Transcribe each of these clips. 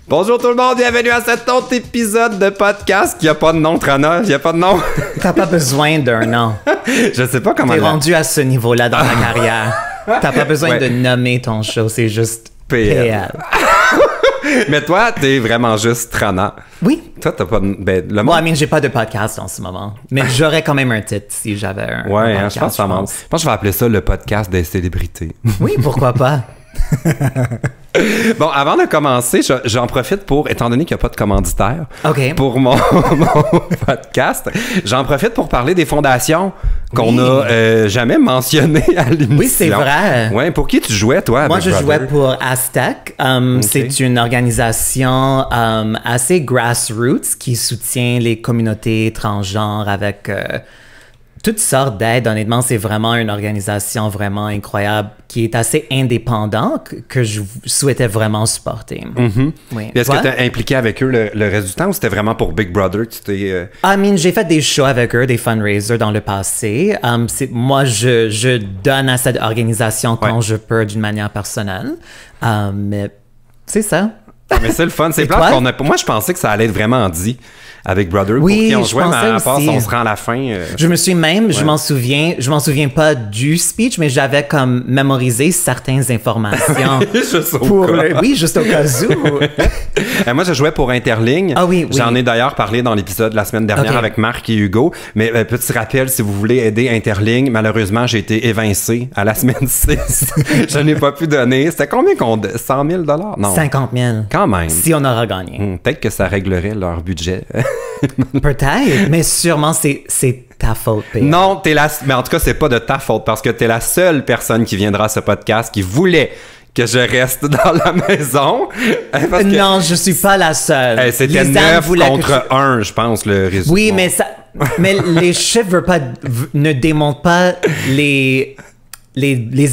Bonjour tout le monde, bienvenue à cet autre épisode de podcast qui a pas de nom, Trana, il y a pas de nom. T'as pas besoin d'un nom. Je sais pas comment... T'es rendu à ce niveau-là dans ta carrière. T'as pas besoin de nommer ton show, c'est juste PL. Mais toi, t'es vraiment juste Trana. Oui. Toi, t'as pas de... Ben, le Moi, j'ai pas de podcast en ce moment. Mais j'aurais quand même un titre si j'avais un podcast, je pense que ça manque. Je pense que je vais appeler ça le podcast des célébrités. Oui, pourquoi pas? Bon, avant de commencer, j'en profite pour, étant donné qu'il n'y a pas de commanditaire, pour mon podcast, j'en profite pour parler des fondations qu'on n'a jamais mentionnées à l'émission. Oui, c'est vrai. Ouais, pour qui tu jouais, toi? Moi, je jouais pour Aztec. C'est une organisation assez grassroots qui soutient les communautés transgenres avec... toutes sortes d'aides. Honnêtement, c'est vraiment une organisation vraiment incroyable qui est assez indépendante que je souhaitais vraiment supporter. Oui. Est-ce que tu as impliqué avec eux le reste du temps ou c'était vraiment pour Big Brother que tu t'es... J'ai fait des shows avec eux, des fundraisers dans le passé. Moi, je donne à cette organisation quand je peux d'une manière personnelle. Mais c'est ça. Mais c'est le fun. C'est plate qu'on a... Moi, je pensais que ça allait être vraiment dit avec Brother. Oui, pour qui on jouait, mais à la passe, on se rend à la fin. Je me suis même, je m'en souviens pas du speech, mais j'avais comme mémorisé certaines informations. Juste au cas. Oui, juste au cas où. Moi, je jouais pour Interligne. Ah oui, J'en ai d'ailleurs parlé dans l'épisode la semaine dernière avec Marc et Hugo. Mais petit rappel, si vous voulez aider Interligne, malheureusement, j'ai été évincé à la semaine 6. Je n'ai pas pu donner. C'était combien 100 000 $? Non. 50 000. Quand même. Si on aura gagné. Peut-être que ça réglerait leur budget. Peut-être, mais sûrement c'est ta faute, Pierre. Non, mais en tout cas, c'est pas de ta faute parce que t'es la seule personne qui viendra à ce podcast qui voulait que je reste dans la maison. Non, je suis pas la seule. C'était 9 contre 1, je pense, le résultat. Oui, mais les chiffres ne démontrent pas les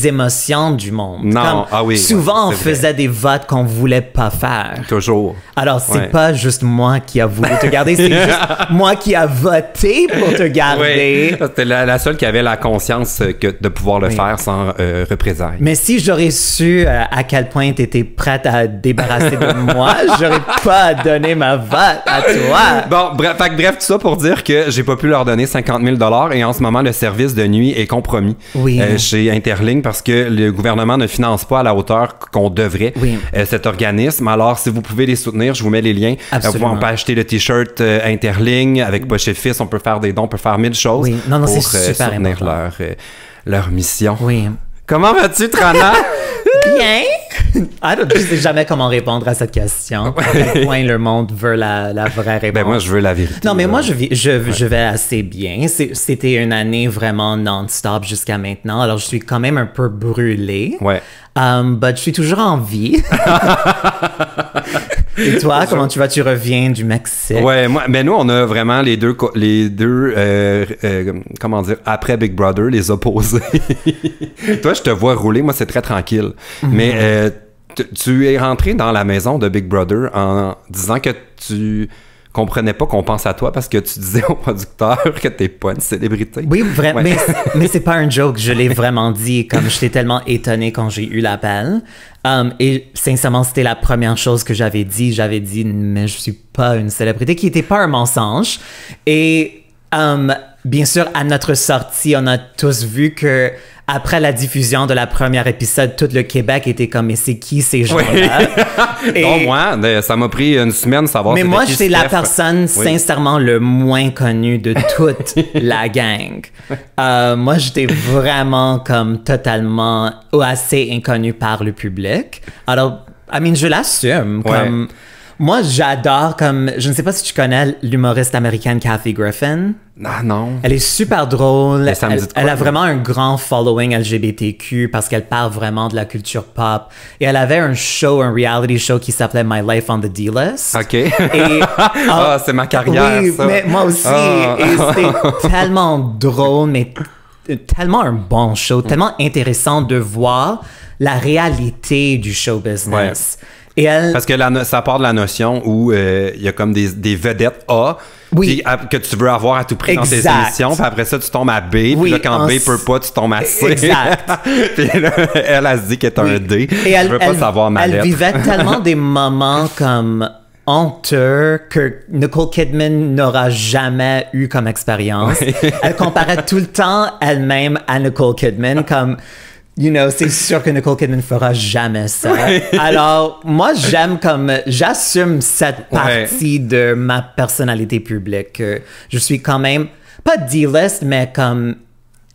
émotions du monde. Non, souvent, on faisait des votes qu'on voulait pas faire. Toujours. Alors, c'est pas juste moi qui a voulu te garder, c'est juste moi qui a voté pour te garder. Oui, c'était la seule qui avait la conscience de pouvoir le faire sans représailles. Mais si j'aurais su à quel point tu étais prête à te débarrasser de moi, j'aurais pas donné ma vote à toi. Bon, bref, tout ça pour dire que j'ai pas pu leur donner 50 000 $ et en ce moment, le service de nuit est compromis chez Interligne parce que le gouvernement ne finance pas à la hauteur qu'on devrait cet organisme. Alors, si vous pouvez les soutenir, je vous mets les liens. On peut acheter le t-shirt Interligne avec Poche et Fils. On peut faire des dons, on peut faire 1000 choses pour soutenir leur mission. Oui. Comment vas-tu, Trana? Bien. Je sais jamais comment répondre à cette question. À quel point le monde veut la vraie réponse. Ben moi, je veux la vérité. Non, mais moi, je vais assez bien. C'était une année vraiment non-stop jusqu'à maintenant. Alors, je suis quand même un peu brûlée. Ouais. Je suis toujours en vie. Et toi, comment tu vas? Tu reviens du Mexique? Ouais, nous, on a vraiment les deux comment dire, après Big Brother, les opposés. Toi, je te vois rouler. Moi, c'est très tranquille. Mais tu es rentré dans la maison de Big Brother en disant que tu comprenais pas qu'on pense à toi parce que tu disais au producteur que t'es pas une célébrité. Oui, vraiment. Mais c'est pas un joke. Je l'ai vraiment dit. Comme j'étais tellement étonnée quand j'ai eu l'appel. Et sincèrement, c'était la première chose que j'avais dit. J'avais dit, mais je suis pas une célébrité, qui était pas un mensonge. Et bien sûr, à notre sortie, on a tous vu que après la diffusion de la première épisode, tout le Québec était comme, mais c'est qui ces gens-là? Non, moi, ça m'a pris une semaine de savoir. Mais moi, j'étais la personne sincèrement le moins connue de toute la gang. Moi, j'étais vraiment comme totalement ou assez inconnue par le public. Alors, je l'assume. Comme moi, j'adore je ne sais pas si tu connais l'humoriste américaine Kathy Griffin. Ah non. Elle est super drôle. Elle a vraiment un grand following LGBTQ parce qu'elle parle vraiment de la culture pop. Et elle avait un reality show qui s'appelait My Life on the D-List. OK. C'est ma carrière, oui, ça. Mais moi aussi. Et c'était tellement drôle, mais tellement un bon show, tellement intéressant de voir la réalité du show business. Et elle... Parce que ça part de la notion où il y a comme des vedettes A que tu veux avoir à tout prix dans tes émissions. Puis après ça, tu tombes à B. Puis là, quand B peut pas, tu tombes à C. Exact. Puis là, elle se dit qu'elle est un D. Et je veux pas savoir ma lettre. Elle vivait tellement des moments comme honteux que Nicole Kidman n'aura jamais eu comme expérience. Elle comparait tout le temps elle-même à Nicole Kidman comme... You know, c'est sûr que Nicole Kidman fera jamais ça. Alors, moi, j'assume cette partie de ma personnalité publique. Je suis quand même, pas D-list, mais comme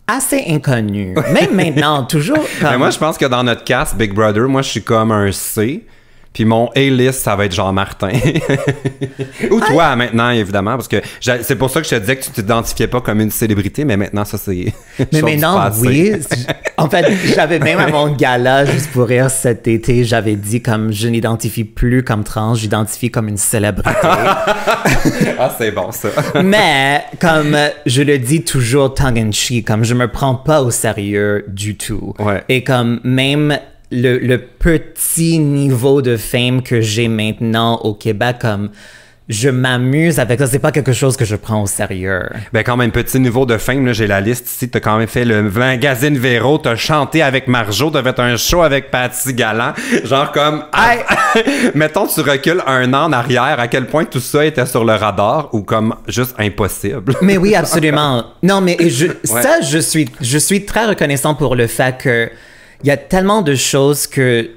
assez inconnu. Même maintenant, toujours comme... Mais moi, je pense que dans notre cast, Big Brother, moi, je suis comme un C. Puis mon A-list, ça va être Jean-Martin. Ou toi, maintenant, évidemment, parce que c'est pour ça que je te disais que tu t'identifiais pas comme une célébrité, mais maintenant, ça, c'est... Mais maintenant, oui. En fait, j'avais même à mon gala, juste pour rire, cet été, j'avais dit comme je n'identifie plus comme trans, j'identifie comme une célébrité. Ah, c'est bon, ça. Mais, comme je le dis toujours tongue-in-cheek, comme je me prends pas au sérieux du tout. Ouais. Et comme même... Le petit niveau de fame que j'ai maintenant au Québec, comme je m'amuse avec ça, c'est pas quelque chose que je prends au sérieux. Ben quand même, petit niveau de fame, là, j'ai la liste ici, t'as quand même fait le magazine Véro, t'as chanté avec Marjo, t'as fait un show avec Patty Galland, genre comme, hey! Mettons, tu recules un an en arrière, à quel point tout ça était sur le radar ou comme juste impossible? Mais oui, absolument. Non, mais ça, je suis très reconnaissant pour le fait que il y a tellement de choses que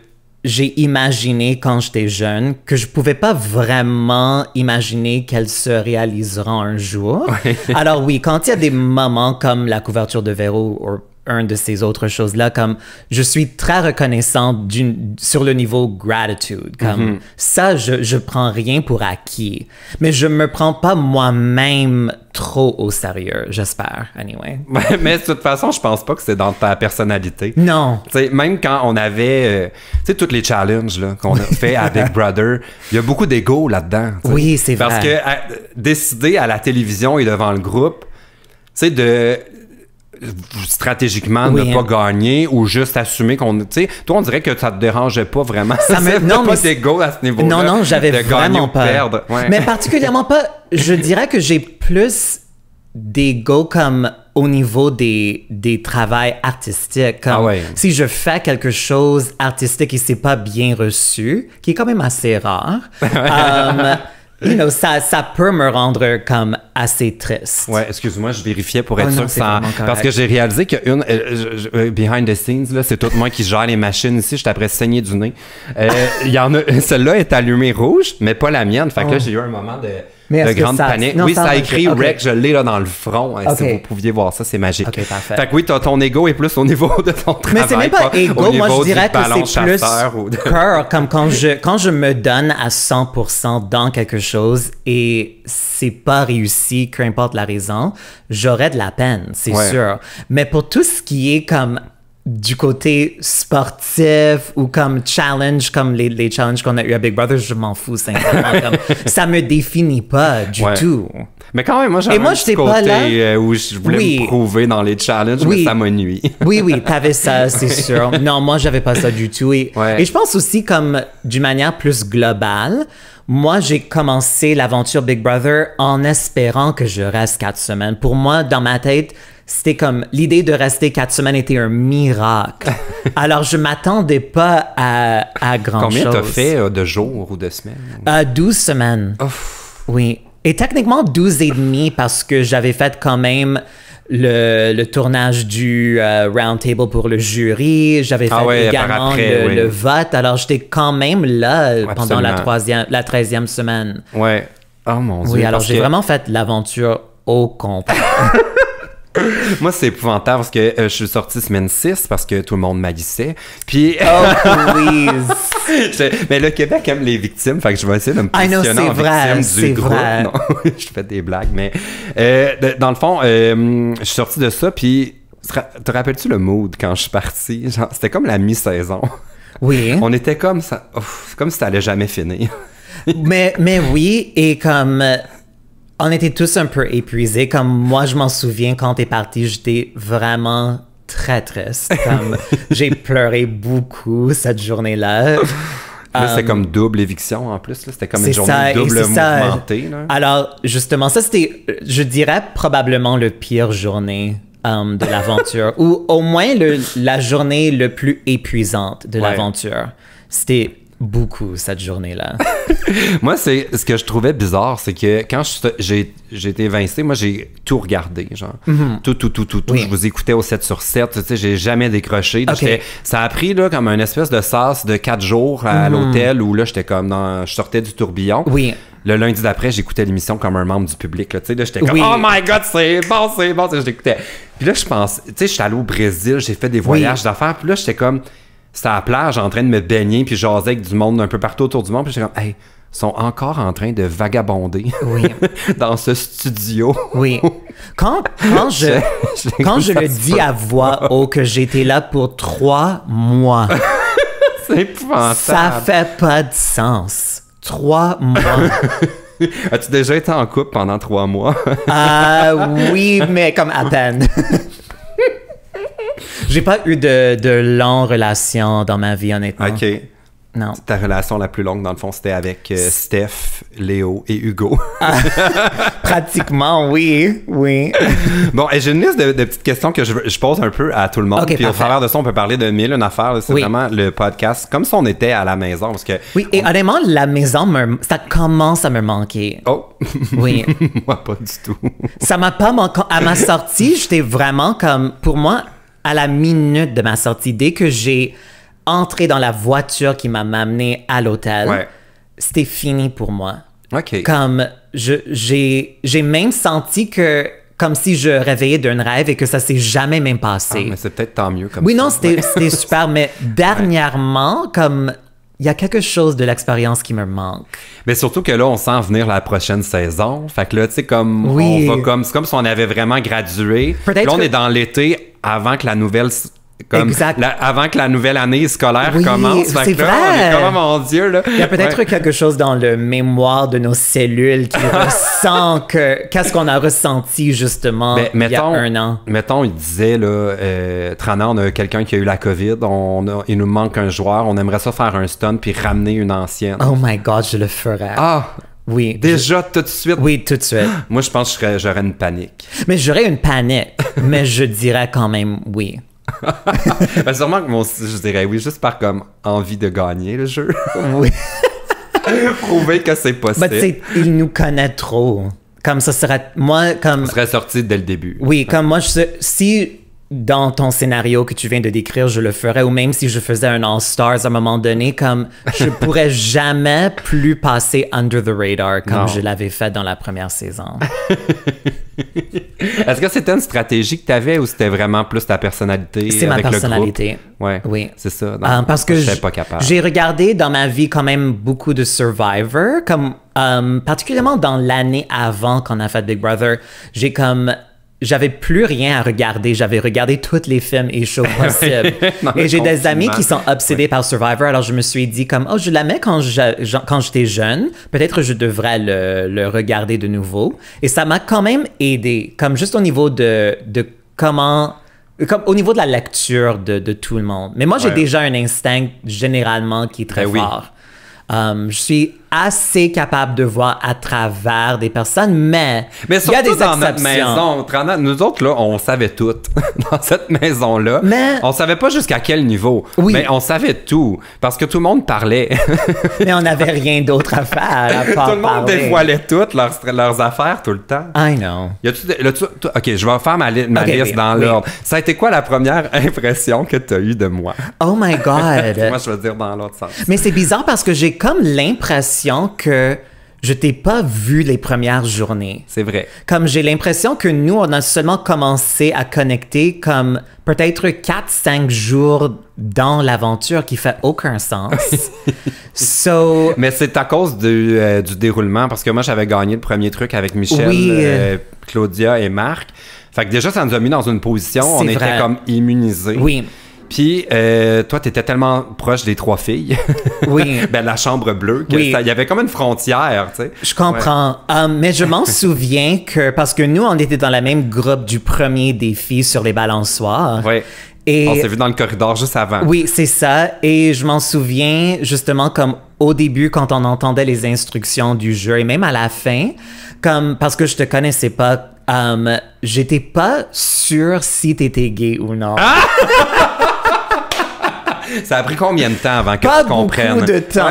j'ai imaginées quand j'étais jeune que je pouvais pas vraiment imaginer qu'elles se réaliseront un jour. Alors oui, quand il y a des moments comme la couverture de Véro ou un de ces autres choses-là, comme je suis très reconnaissant sur le niveau gratitude. Comme ça, je prends rien pour acquis. Mais je me prends pas moi-même trop au sérieux, j'espère, anyway. Mais de toute façon, je pense pas que c'est dans ta personnalité. Non. T'sais, même quand on avait, tous les challenges là, qu'on a fait à Big Brother, il y a beaucoup d'ego là-dedans. T'sais. Oui, c'est vrai. Parce que décider à la télévision et devant le groupe, de stratégiquement ne pas gagner ou juste assumer qu'on... Tu sais, toi, on dirait que ça te dérangeait pas vraiment. Non, pas d'ego à ce niveau-là. Non, j'avais vraiment pas. Perdre. Ouais. Mais particulièrement pas... Je dirais que j'ai plus d'ego comme au niveau des travails artistiques. Comme si je fais quelque chose artistique et c'est pas bien reçu, qui est quand même assez rare... You know, ça peut me rendre comme assez triste. Ouais, excuse-moi, je vérifiais pour être sûr que ça... Parce que j'ai réalisé qu'une... behind the scenes, là, c'est tout moi qui gère les machines ici. Je t'apprête saigner du nez. Il y en a... Celle-là est allumée rouge, mais pas la mienne. Fait que là, j'ai eu un moment de grande panique. Oui, ça a écrit Rec, je l'ai là dans le front. Si vous pouviez voir ça, c'est magique. OK, parfait. Fait que oui, ton ego est plus au niveau de ton travail. Mais c'est même pas ego. Moi, je dirais que c'est plus cœur. Comme quand je me donne à 100% dans quelque chose et c'est pas réussi, peu importe la raison, j'aurais de la peine, c'est sûr. Mais pour tout ce qui est comme du côté sportif ou comme challenge, comme les challenges qu'on a eu à Big Brother, je m'en fous sincèrement. Comme, ça me définit pas du tout. Mais quand même, moi, j'avais un petit côté où je voulais me prouver dans les challenges, mais ça m'a nuit. Oui, t'avais ça, c'est sûr. Non, moi, j'avais pas ça du tout. Et je pense aussi, comme d'une manière plus globale, moi, j'ai commencé l'aventure Big Brother en espérant que je reste 4 semaines. Pour moi, dans ma tête, c'était comme l'idée de rester 4 semaines était un miracle. Alors, je m'attendais pas à grand-chose. Combien t'as fait de jours ou de semaines? 12 semaines. Oui. Et techniquement, 12 et demi parce que j'avais fait quand même le tournage du round table pour le jury. J'avais fait également le vote. Alors, j'étais quand même là pendant la 13e semaine. Ouais. Oh mon Dieu. Oui, alors j'ai vraiment fait l'aventure au complet. Moi, c'est épouvantable parce que je suis sorti semaine 6 parce que tout le monde m'haïssait. Puis... Oh, please! Mais le Québec aime les victimes, fait que je vais essayer de me positionner en victime du groupe. Non, je fais des blagues, mais... dans le fond, je suis sorti de ça, puis... Te rappelles-tu le mood quand je suis parti? Genre, c'était comme la mi-saison. Oui. On était comme ça... comme si ça allait jamais finir. mais oui, et comme... On était tous un peu épuisés. Comme moi, je m'en souviens, quand t'es parti, j'étais vraiment très triste. Comme j'ai pleuré beaucoup cette journée-là. Là, c'était comme double éviction en plus. C'était comme une journée double mouvementée. Là. Alors, justement, ça, c'était, je dirais, probablement le pire journée de l'aventure. Ou au moins la journée le plus épuisante de l'aventure. C'était beaucoup cette journée-là. Moi, c'est ce que je trouvais bizarre, c'est que quand j'ai été évincé, moi, j'ai tout regardé, genre. Tout. Oui. Je vous écoutais au 7/7, tu sais, j'ai jamais décroché. Okay. Ça a pris, là, comme un espèce de sas de 4 jours à l'hôtel où, là, j'étais comme je sortais du tourbillon. Oui. Le lundi d'après, j'écoutais l'émission comme un membre du public, là, tu sais, là, j'étais comme, oh my God, c'est bon, je l'écoutais. Puis là, je pense, tu sais, j'étais allé au Brésil, j'ai fait des voyages d'affaires, puis là, j'étais comme... C'était à la plage en train de me baigner puis jaser avec du monde un peu partout autour du monde. Puis j'étais comme, hey, ils sont encore en train de vagabonder dans ce studio. Oui. Quand je le dis à voix haute que j'étais là pour 3 mois. C'est épouvantable. Ça fait pas de sens. 3 mois. As-tu déjà été en couple pendant 3 mois? Oui, mais comme à peine. J'ai pas eu de longues relations dans ma vie, honnêtement. OK. Non. Ta relation la plus longue, dans le fond, c'était avec Steph, Léo et Hugo. Pratiquement, oui. Bon, j'ai une liste de petites questions que je pose un peu à tout le monde. Okay, puis au travers de ça, on peut parler de 1001 affaires. C'est vraiment le podcast, comme si on était à la maison. Parce que et honnêtement, la maison, ça commence à me manquer. Oh! Oui. Moi, pas du tout. Ça m'a pas manqué. À ma sortie, j'étais vraiment comme... Pour moi, à la minute de ma sortie, dès que j'ai entré dans la voiture qui m'a amené à l'hôtel, c'était fini pour moi. OK. Comme, j'ai même senti que, comme si je réveillais d'un rêve et que ça s'est jamais même passé. Mais c'est peut-être tant mieux comme ça. Oui, non, c'était super, mais dernièrement, comme... Il y a quelque chose de l'expérience qui me manque. Mais surtout que là, on sent venir la prochaine saison. Fait que là, tu sais, comme on va comme... C'est comme si on avait vraiment gradué. Là, on est dans l'été avant que la nouvelle... avant que la nouvelle année scolaire commence. C'est vrai. On est comme, oh mon Dieu, là. Il y a peut-être quelque chose dans le mémoire de nos cellules qui ressent qu'est-ce qu'on a ressenti, justement, il y a 1 an. Mettons, il disait, là, Trana, on a quelqu'un qui a eu la COVID, il nous manque un joueur, on aimerait ça faire un stun puis ramener une ancienne. Oh my God, je le ferais. Ah! Oui. Déjà, tout de suite? Oui, tout de suite. Moi, je pense que j'aurais une panique. Mais j'aurais une panique, mais je dirais quand même oui. Ben sûrement que moi aussi, je dirais oui, juste par comme envie de gagner le jeu. Oui. Prouver que c'est possible. Mais il nous connaît trop. Comme ça serait... Moi, comme... Ça serait sorti dès le début. Oui, comme moi, si dans ton scénario que tu viens de décrire, je le ferais, ou même si je faisais un All-Stars à un moment donné, comme je pourrais jamais plus passer under the radar comme je l'avais fait dans la première saison. Est-ce que c'était une stratégie que tu avais ou c'était vraiment plus ta personnalité? C'est ma personnalité. Ouais, oui. C'est ça. Parce que je pas capable. J'ai regardé dans ma vie quand même beaucoup de Survivor, comme particulièrement dans l'année avant qu'on a fait Big Brother, j'avais plus rien à regarder. J'avais regardé tous les films et shows possibles. Et j'ai des amis qui sont obsédés par Survivor. Alors, je me suis dit comme, je l'aimais quand j'étais jeune. Peut-être je devrais le regarder de nouveau. Et ça m'a quand même aidé. Comme juste au niveau de comment... Comme au niveau de la lecture de tout le monde. Mais moi, j'ai déjà un instinct généralement qui est très fort. Je suis assez capable de voir à travers des personnes, mais il y a des dans exceptions. Notre maison, nous autres, là, on savait tout dans cette maison-là. Mais... On savait pas jusqu'à quel niveau, mais on savait tout, parce que tout le monde parlait. Mais on n'avait rien d'autre à faire, à part tout le monde dévoilait toutes leurs affaires tout le temps. I know. OK, je vais faire ma liste dans l'ordre. Ça a été quoi la première impression que tu as eue de moi? Oh my God! Moi, je veux dire dans l'autre sens. Mais c'est bizarre parce que j'ai comme l'impression que je t'ai pas vu les premières journées. C'est vrai. Comme j'ai l'impression que nous, on a seulement commencé à connecter comme peut-être 4-5 jours dans l'aventure qui fait aucun sens. Mais c'est à cause du déroulement, parce que moi, j'avais gagné le premier truc avec Michel, Claudia et Marc. Fait que déjà, ça nous a mis dans une position, on était comme immunisés. Oui. Puis, toi, t'étais tellement proche des 3 filles. Oui. La chambre bleue. Il y avait comme une frontière, tu sais. Je comprends. Mais je m'en souviens que, parce que nous, on était dans la même groupe du premier défi sur les balançoires. Oui. Et on s'est vu dans le corridor juste avant. Oui, c'est ça. Et je m'en souviens justement comme au début quand on entendait les instructions du jeu et même à la fin, comme parce que je te connaissais pas, j'étais pas sûre si t'étais gay ou non. Ah! Ça a pris combien de temps avant que pas tu comprennes? Pas beaucoup de temps,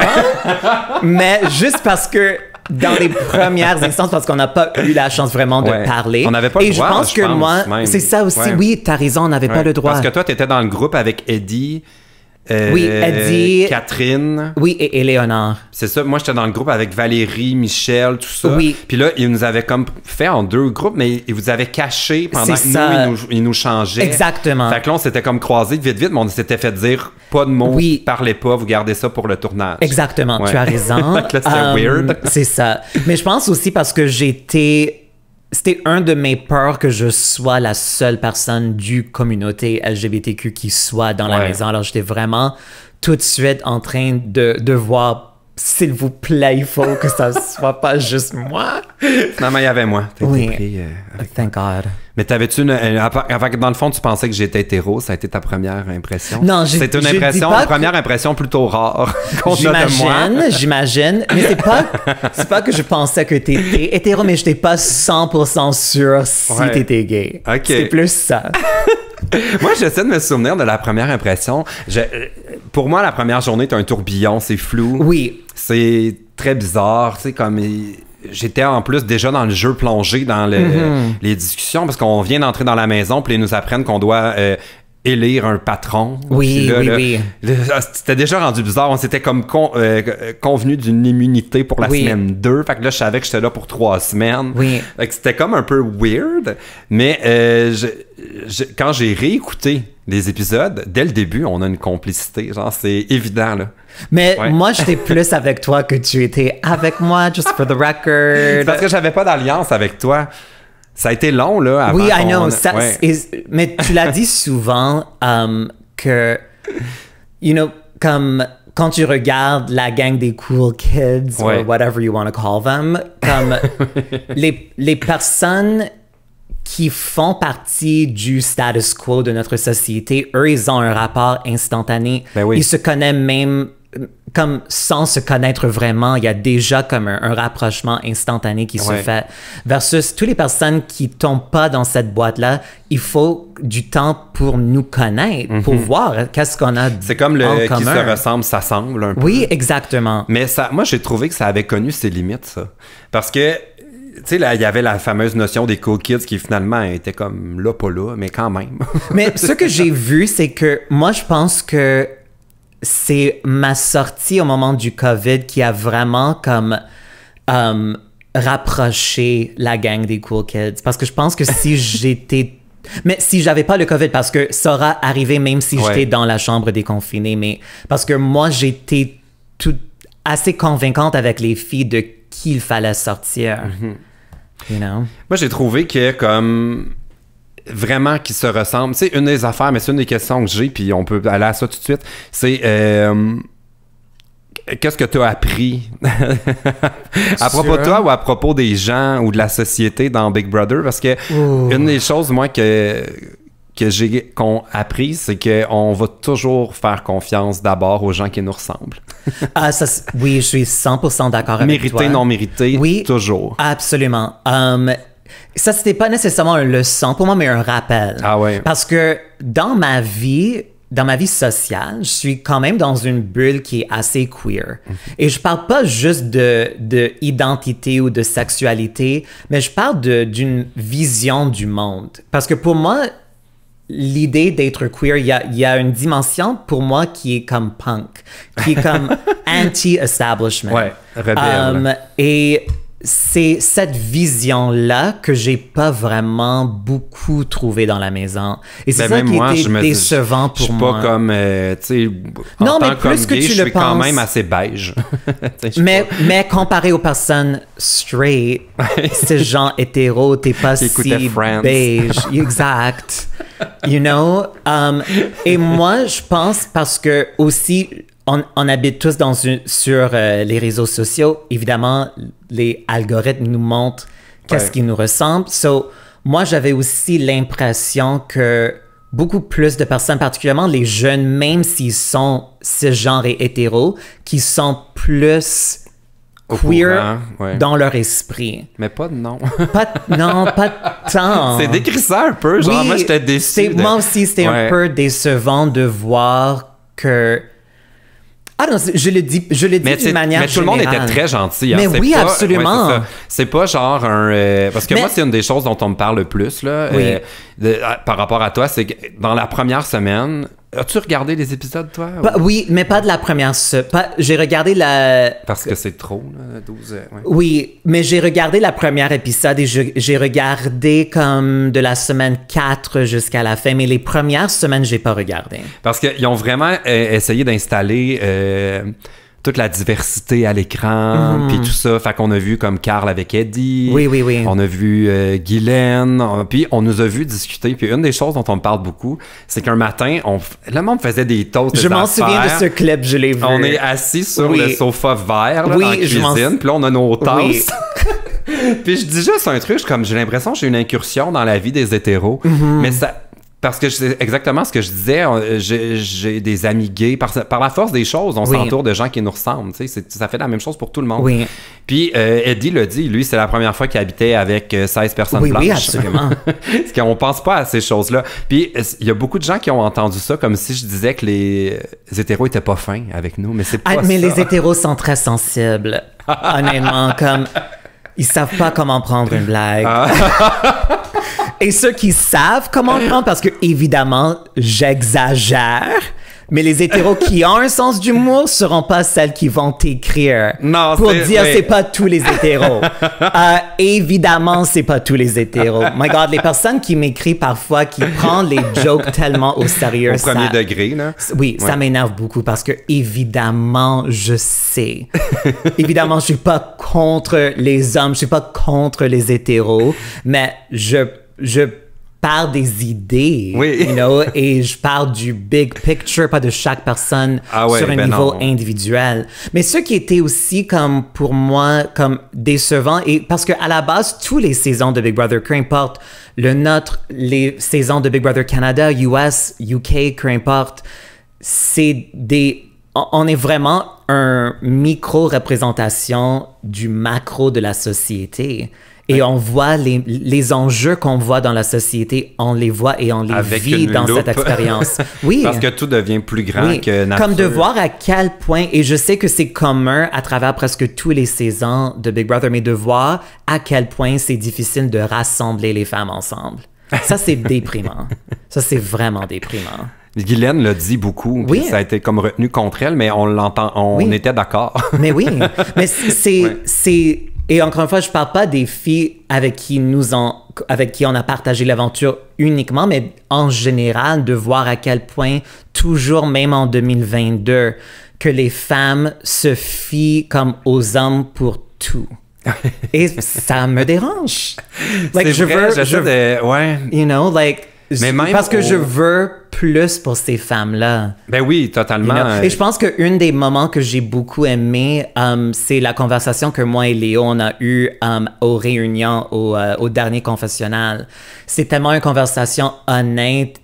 mais juste parce que dans les premières instances, parce qu'on n'a pas eu la chance vraiment de parler. On n'avait pas le droit, et je pense que moi, c'est ça aussi. Ouais. Oui, t'as raison, on n'avait pas le droit. Parce que toi, t'étais dans le groupe avec Eddie. Oui, Eddie, Catherine. Oui, et Éléonore. C'est ça. Moi, j'étais dans le groupe avec Valérie, Michel, tout ça. Oui. Puis là, ils nous avaient comme fait en 2 groupes, mais ils vous avaient caché pendant que ils nous changeaient. Exactement. Fait que là, on s'était comme croisés vite, mais on s'était fait dire pas de mots, parlez pas, vous gardez ça pour le tournage. Exactement, tu as raison. Là, c'était weird. C'est ça. Mais je pense aussi parce que c'était un de mes peurs que je sois la seule personne du communauté LGBTQ qui soit dans la maison. Alors, j'étais vraiment tout de suite en train de voir, s'il vous plaît, il faut que ça soit pas juste moi. Finalement, il y avait moi. Oui. Thank God. Mais t'avais-tu dans le fond, tu pensais que j'étais hétéro? Ça a été ta première impression? Non, c'est une première impression plutôt rare qu'on a de moi. J'imagine. Mais c'est pas que je pensais que t'étais hétéro, mais j'étais pas 100% sûr si t'étais gay. Okay. C'est plus ça. Moi, j'essaie de me souvenir de la première impression. Pour moi, la première journée, t'as un tourbillon, c'est flou. Oui. C'est très bizarre, tu sais, comme... J'étais en plus déjà dans le jeu plongé dans les discussions parce qu'on vient d'entrer dans la maison puis ils nous apprennent qu'on doit élire un patron. Oui, oui. C'était déjà rendu bizarre. On s'était comme convenu d'une immunité pour la semaine 2. Fait que là, je savais que j'étais là pour 3 semaines. Oui. Fait que c'était comme un peu weird. Mais quand j'ai réécouté les épisodes, dès le début, on a une complicité. Genre, c'est évident, là. Mais moi, j'étais plus avec toi que tu étais avec moi, just for the record. Parce que j'avais pas d'alliance avec toi. Ça a été long, là, avant. Oui, I know. Mais tu l'as dit souvent que, you know, comme quand tu regardes la gang des cool kids, or whatever you want to call them, comme les personnes qui font partie du status quo de notre société, eux, ils ont un rapport instantané. Ben oui. Ils se connaissent même comme sans se connaître vraiment. Il y a déjà comme un rapprochement instantané qui se fait. Versus toutes les personnes qui tombent pas dans cette boîte-là, il faut du temps pour nous connaître, pour voir qu'est-ce qu'on a en commun. C'est comme le qui se ressemble, s'assemble un peu. Oui, exactement. Mais ça, moi, j'ai trouvé que ça avait connu ses limites, ça. Parce que tu sais, là, il y avait la fameuse notion des cool kids qui finalement était comme là, pas là, mais quand même. Mais ce que j'ai vu, c'est que moi, je pense que c'est ma sortie au moment du COVID qui a vraiment comme rapproché la gang des cool kids. Parce que je pense que si j'étais... Mais si j'avais pas le COVID, parce que ça aura arrivé même si j'étais dans la chambre déconfinée, mais parce que moi, j'étais assez convaincante avec les filles de qu'il fallait sortir. You know? Moi, j'ai trouvé que comme vraiment qu'ils se ressemblent. Tu sais, une des affaires, mais c'est une des questions que j'ai, puis on peut aller à ça tout de suite, c'est qu'est-ce que tu as appris à propos de toi ou à propos des gens ou de la société dans Big Brother? Parce que une des choses, moi, qu'on appris, c'est qu'on va toujours faire confiance d'abord aux gens qui nous ressemblent. Oui, je suis 100% d'accord avec toi. Mérité, non mérité, toujours. Absolument. Ça, c'était pas nécessairement une leçon pour moi, mais un rappel. Ah ouais. Parce que dans ma vie sociale, je suis quand même dans une bulle qui est assez queer. Et je parle pas juste de identité ou de sexualité, mais je parle d'une vision du monde. Parce que pour moi, l'idée d'être queer, il y a une dimension pour moi qui est comme punk, qui est comme anti-establishment. Ouais, rebelle. Et c'est cette vision-là que j'ai pas vraiment beaucoup trouvé dans la maison. Et c'est ça qui était décevant pour moi. Je suis pas comme, tu sais, non, mais plus que tu le penses, je suis quand même assez beige. mais comparé aux personnes straight, ces gens hétéros, t'es pas si beige. Exact. You know? Et moi, je pense parce que aussi, on habite tous sur les réseaux sociaux. Évidemment, les algorithmes nous montrent qu'est-ce qui nous ressemble. So, moi, j'avais aussi l'impression que beaucoup plus de personnes, particulièrement les jeunes, même s'ils sont cisgenres et hétéros, qui sont plus queer dans leur esprit. Mais pas de non. Non, pas tant. C'est décrissant un peu. Genre, moi, j'étais déçu. Moi aussi, c'était un peu décevant de voir que... Ah non, je le dis d'une manière générale. Mais tout le monde était très gentil. Hein. Mais oui, pas, absolument. Ouais, c'est pas genre un... parce que moi, c'est une des choses dont on me parle le plus, là, par rapport à toi, c'est que dans la première semaine... As-tu regardé les épisodes, toi? Oui, mais pas de la première... J'ai regardé la... Parce que c'est trop, là, 12... Oui, mais j'ai regardé la première épisode et j'ai regardé comme de la semaine 4 jusqu'à la fin, mais les premières semaines, j'ai pas regardé. Parce qu'ils ont vraiment essayé d'installer... toute la diversité à l'écran, puis tout ça. Fait qu'on a vu comme Carl avec Eddie. Oui. On a vu Guylaine. Puis on nous a vu discuter. Puis une des choses dont on me parle beaucoup, c'est qu'un matin, le monde faisait des toasts. Je m'en souviens de ce clip, je l'ai vu. On est assis sur le sofa vert là, dans la cuisine. Puis là, on a nos tasses. Puis je dis juste un truc, comme j'ai l'impression que j'ai une incursion dans la vie des hétéros. Mais ça... Parce que c'est exactement ce que je disais, j'ai des amis gays. Par la force des choses, on s'entoure de gens qui nous ressemblent. Ça fait la même chose pour tout le monde. Oui. Puis Eddie l'a dit, lui, c'est la première fois qu'il habitait avec 16 personnes blanches. Oui, absolument. Parce qu'on pense pas à ces choses-là. Puis il y a beaucoup de gens qui ont entendu ça comme si je disais que les hétéros étaient pas fins avec nous, mais c'est pas ça. Mais les hétéros sont très sensibles, honnêtement, comme... Ils savent pas comment prendre une blague. Et ceux qui savent comment le prendre, parce que évidemment, j'exagère, mais les hétéros qui ont un sens d'humour seront pas celles qui vont t'écrire pour dire c'est pas tous les hétéros. Évidemment, c'est pas tous les hétéros. My God, les personnes qui m'écrivent parfois, qui prennent les jokes tellement au sérieux. Au premier degré, là. Oui, ça m'énerve beaucoup parce que évidemment, je sais. Évidemment, je suis pas contre les hommes, je suis pas contre les hétéros, mais je parle des idées, you know, et je parle du big picture, pas de chaque personne sur un niveau individuel. Mais ce qui était aussi comme pour moi comme décevant, et parce que à la base toutes les saisons de Big Brother, peu importe les saisons de Big Brother Canada, US, UK, peu importe, on est vraiment un micro-représentation du macro de la société. Et on voit les enjeux qu'on voit dans la société, on les voit et on les vit dans cette expérience. Oui. Parce que tout devient plus grand que nature. Comme de voir à quel point, et je sais que c'est commun à travers presque tous les saisons de Big Brother, mais de voir à quel point c'est difficile de rassembler les femmes ensemble. Ça, c'est déprimant. Ça, c'est vraiment déprimant. Guylaine l'a dit beaucoup, ça a été comme retenu contre elle, mais on l'entend, on était d'accord. Mais oui, mais c'est et encore une fois, je parle pas des filles avec qui on a partagé l'aventure uniquement, mais en général, de voir à quel point, toujours même en 2022, que les femmes se fient comme aux hommes pour tout. Et ça me dérange. Like, je veux, you know, like, mais même parce que je veux plus pour ces femmes-là. Ben oui, totalement. You know? Et je pense qu'un des moments que j'ai beaucoup aimé, c'est la conversation que moi et Léo, on a eue aux réunions, au dernier confessionnal. C'est tellement une conversation honnête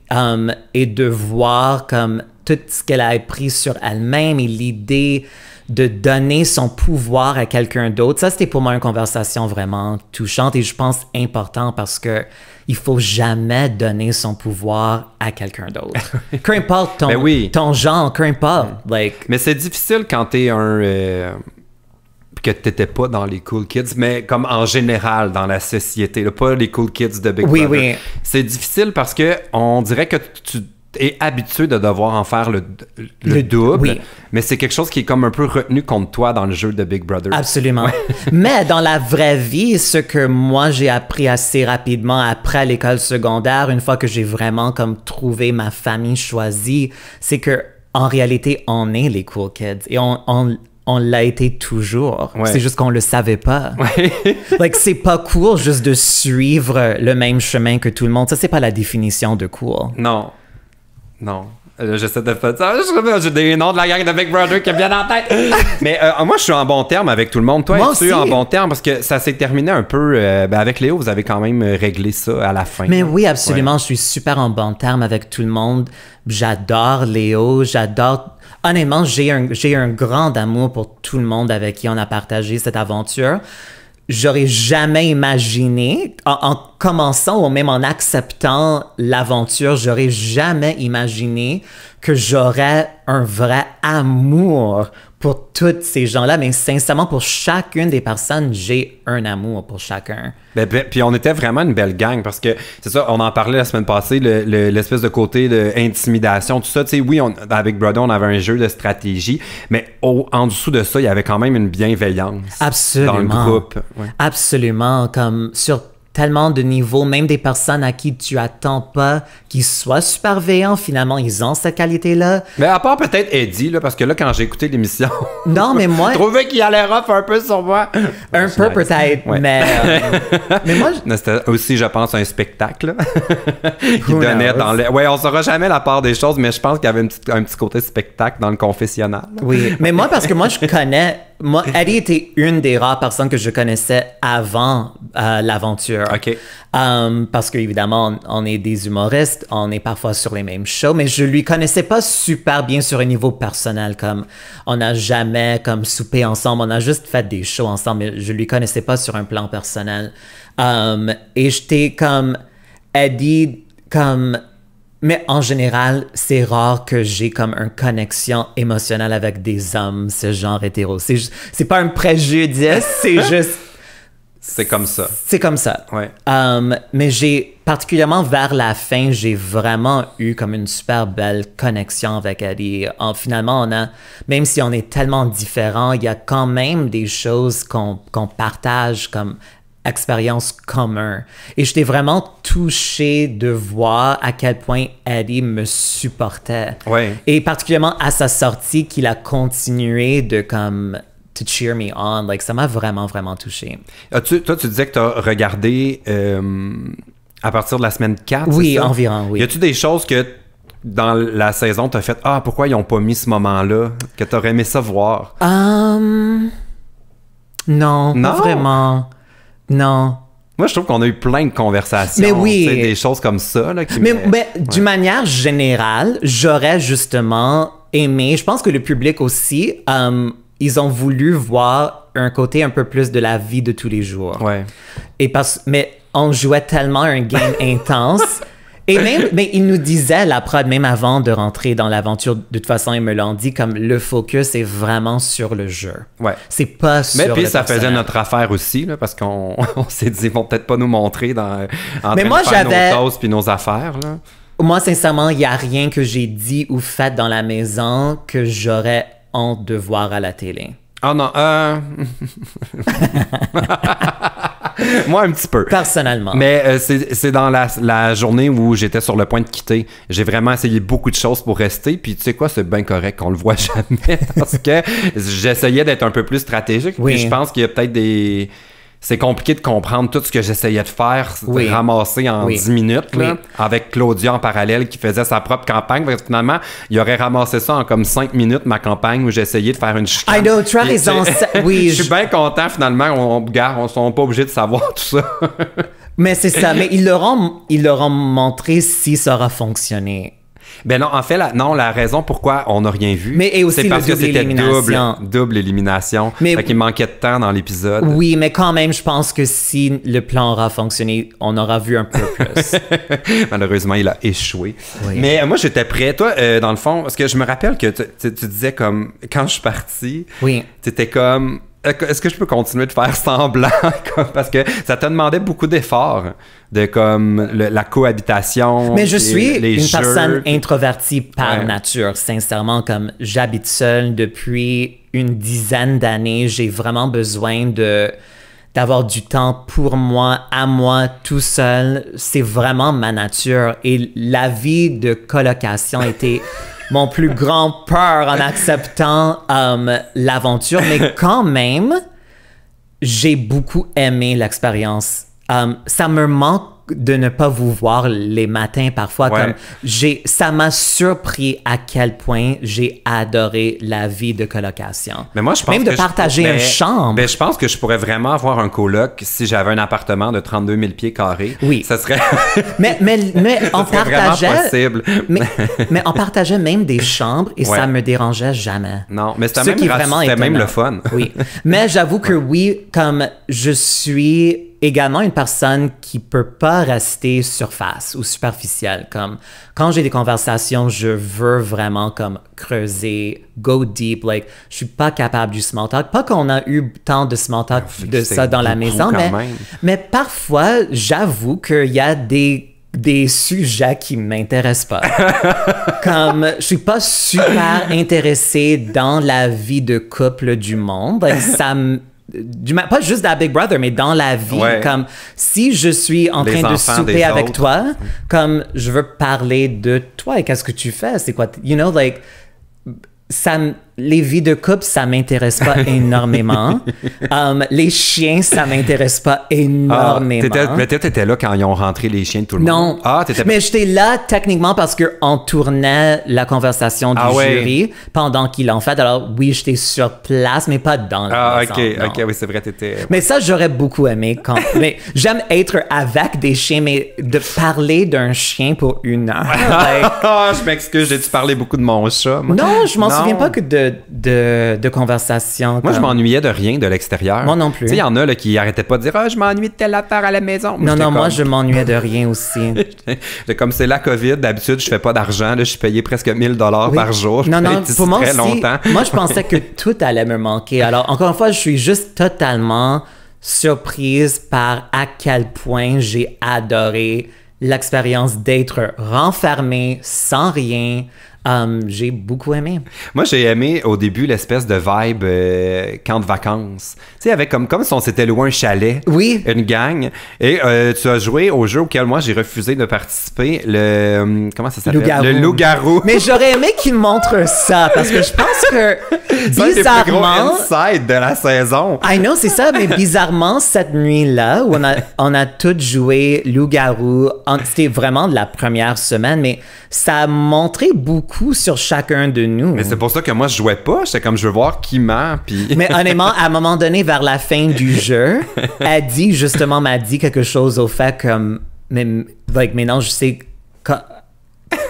et de voir comme tout ce qu'elle a appris sur elle-même et l'idée de donner son pouvoir à quelqu'un d'autre. Ça, c'était pour moi une conversation vraiment touchante et je pense important parce que il faut jamais donner son pouvoir à quelqu'un d'autre. Peu importe ton genre, peu importe. Like... Mais c'est difficile quand t'es que t'étais pas dans les cool kids, mais comme en général dans la société, là, pas les cool kids de Big Brother. Oui. C'est difficile parce que on dirait que tu es habitué de devoir en faire le double, mais c'est quelque chose qui est comme un peu retenu contre toi dans le jeu de Big Brother. Absolument. Mais dans la vraie vie, ce que moi j'ai appris assez rapidement après l'école secondaire, une fois que j'ai vraiment comme trouvé ma famille choisie, c'est que en réalité, on est les cool kids et on l'a été toujours. C'est juste qu'on le savait pas. Like, c'est pas cool juste de suivre le même chemin que tout le monde. Ça, c'est pas la définition de cool. Non. J'essaie de faire ça. J'ai des noms de la gang de Big Brother qui me viennent en tête. Mais moi, je suis en bon terme avec tout le monde. Toi, es-tu en bon terme? Parce que ça s'est terminé un peu... avec Léo, vous avez quand même réglé ça à la fin. Mais oui, absolument. Ouais. Je suis super en bon terme avec tout le monde. J'adore Léo. Honnêtement, j'ai un grand amour pour tout le monde avec qui on a partagé cette aventure. J'aurais jamais imaginé, en commençant ou même en acceptant l'aventure, j'aurais jamais imaginé que j'aurais un vrai amour pour tous ces gens-là. Mais sincèrement, pour chacune des personnes, j'ai un amour pour chacun. Puis on était vraiment une belle gang parce que, c'est ça, on en parlait la semaine passée, l'espèce de côté d'intimidation, tout ça. Tu sais, oui, avec Brother, on avait un jeu de stratégie, mais en dessous de ça, il y avait quand même une bienveillance. Absolument. Dans le groupe. Ouais. Absolument. Comme sur tellement de niveaux, même des personnes à qui tu attends pas qu'ils soient super veillants, finalement, ils ont cette qualité-là. Mais à part peut-être Eddie, là, parce que là, quand j'ai écouté l'émission... Non, mais moi... je trouvais qu'il allait rough un peu sur moi. Un peu peut-être, ouais. Mais moi... C'était aussi, je pense, un spectacle qui donnait dans le... Ouais, on saura jamais la part des choses, mais je pense qu'il y avait un petit côté spectacle dans le confessionnal. Oui, mais moi, parce que moi, je connais... Moi, Eddie était une des rares personnes que je connaissais avant l'aventure. OK. Parce qu'évidemment, on est des humoristes, on est parfois sur les mêmes shows, mais je lui connaissais pas super bien sur un niveau personnel. Comme on n'a jamais comme soupé ensemble, on a juste fait des shows ensemble, mais je lui connaissais pas sur un plan personnel. Et j'étais comme Eddie, comme... Mais en général, c'est rare que j'ai comme une connexion émotionnelle avec des hommes, ce genre hétéro. C'est pas un préjudice, c'est juste... C'est comme ça. C'est comme ça. Ouais. Mais particulièrement vers la fin, j'ai vraiment eu comme une super belle connexion avec Eddie. Finalement, même si on est tellement différents, il y a quand même des choses qu'on partage comme expérience commune. Et j'étais vraiment touchée de voir à quel point Eddie me supportait. Ouais. Et particulièrement à sa sortie, qu'il a continué de comme to cheer me on. Like, ça m'a vraiment, vraiment touchée. Toi, tu disais que tu as regardé à partir de la semaine 4, oui, c'est ça? Environ, oui. Y a-tu des choses que dans la saison, tu as fait « Ah, pourquoi ils n'ont pas mis ce moment-là? » Que tu aurais aimé ça voir? Non, pas vraiment. Non. Moi, je trouve qu'on a eu plein de conversations. Mais oui. Des choses comme ça. Là, mais d'une manière générale, j'aurais justement aimé, je pense que le public aussi, ils ont voulu voir un côté un peu plus de la vie de tous les jours. Ouais. Mais on jouait tellement un game intense. Et même, mais ils nous disaient, la prod, même avant de rentrer dans l'aventure, de toute façon, ils me l'ont dit, comme le focus est vraiment sur le jeu. Ouais. C'est pas sur mais puis le ça personnage. faisait notre affaire aussi, là, parce qu'on s'est dit, ils vont peut-être pas nous montrer en mais train moi, de faire nos choses puis nos affaires. Là. Moi, sincèrement, il n'y a rien que j'ai dit ou fait dans la maison que j'aurais honte de voir à la télé. Ah non, moi, un petit peu. Personnellement. Mais c'est dans la journée où j'étais sur le point de quitter. J'ai vraiment essayé beaucoup de choses pour rester. Puis tu sais quoi, c'est bien correct qu'on le voit jamais. Parce que j'essayais d'être un peu plus stratégique. Oui. Puis je pense qu'il y a peut-être des... C'est compliqué de comprendre tout ce que j'essayais de faire, oui. de ramasser en 10 minutes, là, oui. avec Claudia en parallèle qui faisait sa propre campagne. Parce que finalement, il aurait ramassé ça en comme 5 minutes, ma campagne, où j'essayais de faire une chicane. I know, tu as raison. Oui, je suis bien content, finalement. On ne sont pas obligés de savoir tout ça. Mais c'est ça. Mais ils leur ont montré si ça aura fonctionné. Ben non, en fait, la raison pourquoi on n'a rien vu, mais aussi c'est parce que c'était élimination. double élimination. Fait qu'il manquait de temps dans l'épisode. Oui, mais quand même, je pense que si le plan aura fonctionné, on aura vu un peu plus. Malheureusement, il a échoué. Oui. Mais moi, j'étais prêt. Toi, dans le fond, parce que je me rappelle que tu disais comme, quand je suis parti, oui. t'étais comme... Est-ce que je peux continuer de faire semblant? Parce que ça te demandait beaucoup d'efforts de comme la cohabitation. Mais je suis une personne puis... introvertie par nature. Sincèrement, comme j'habite seule depuis une dizaine d'années, j'ai vraiment besoin d'avoir du temps pour moi, à moi, tout seul. C'est vraiment ma nature. Et la vie de colocation était... mon plus grand peur en acceptant l'aventure, mais quand même, j'ai beaucoup aimé l'expérience. Ça me manque de ne pas vous voir les matins parfois. Comme ça m'a surpris à quel point j'ai adoré la vie de colocation. Mais moi, je pense même de partager une chambre. Ben, je pense que je pourrais vraiment avoir un coloc si j'avais un appartement de 32 000 pieds carrés. Oui. Ça serait... mais on partageait... possible. mais on partageait même des chambres et ça me dérangeait jamais. Non, mais c'était même le fun. Oui. Mais j'avoue que oui, comme je suis également une personne qui peut pas rester surface ou superficielle. Comme quand j'ai des conversations, je veux vraiment comme creuser, go deep. Like, je suis pas capable du small talk. Pas qu'on a eu tant de small talk de ça dans la maison, mais parfois, j'avoue qu'il y a des sujets qui m'intéressent pas. Comme, je suis pas super intéressée dans la vie de couple du monde. Ça pas juste dans Big Brother, mais dans la vie. Comme, si je suis en train de souper avec toi, comme, je veux parler de toi et qu'est-ce que tu fais? C'est quoi? You know, like, les vies de couple, ça m'intéresse pas énormément. Les chiens, ça m'intéresse pas énormément. Mais t'étais là quand ils ont rentré les chiens de tout le monde. Non. Mais j'étais là techniquement parce qu'on tournait la conversation du jury pendant qu'ils l'ont fait. Alors oui, j'étais sur place, mais pas dans la maison. OK, oui, c'est vrai, t'étais... Mais ça, j'aurais beaucoup aimé. Mais j'aime être avec des chiens, mais de parler d'un chien pour 1 heure. Je m'excuse, j'ai dû parler beaucoup de mon chat. Moi. Non, je m'en souviens pas que de conversation. Moi, je m'ennuyais de rien de l'extérieur. Moi non plus. Tu sais, il y en a là, qui arrêtaient pas de dire « Ah, je m'ennuie de telle affaire à la maison. » Moi, je m'ennuyais de rien aussi. Comme c'est la COVID, d'habitude, je fais pas d'argent. Là, je suis payé presque 1 000 $ par jour. Pour moi aussi, longtemps. Moi, je pensais que tout allait me manquer. Alors, encore une fois, je suis juste totalement surprise par à quel point j'ai adoré l'expérience d'être renfermée, sans rien. J'ai beaucoup aimé. Moi, j'ai aimé au début l'espèce de vibe camp de vacances. Tu sais, avec comme si on s'était loué un chalet, une gang. Et tu as joué au jeu auquel moi j'ai refusé de participer, comment ça s'appelle? Le loup-garou. Mais j'aurais aimé qu'il montre ça parce que je pense que bizarrement, c'est le plus gros inside de la saison. I know, c'est ça, mais bizarrement cette nuit-là où on a tous joué loup-garou, c'était vraiment de la première semaine, mais ça a montré beaucoup sur chacun de nous. Mais c'est pour ça que moi, je jouais pas. J'étais comme, je veux voir qui ment. Puis... Mais honnêtement, à un moment donné, vers la fin du jeu, m'a dit quelque chose au fait comme, mais non, je sais...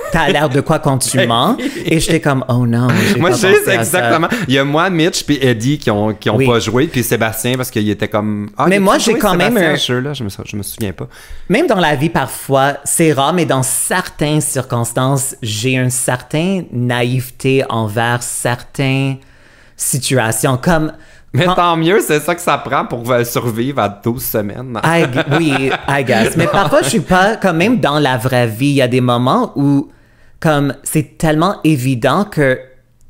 T'as l'air de quoi quand tu mens? Et j'étais comme, oh non, moi, je sais exactement. Il y a moi, Mitch, puis Eddie qui ont pas joué, puis Sébastien, parce qu'il était comme... mais moi, j'ai quand même... Là, je me souviens pas. Même dans la vie, parfois, c'est rare, mais dans certaines circonstances, j'ai une certaine naïveté envers certaines situations, comme... Mais tant mieux, c'est ça que ça prend pour survivre à 12 semaines. Oui, I guess. Mais parfois, je suis pas... Comme même dans la vraie vie, il y a des moments où... Comme c'est tellement évident que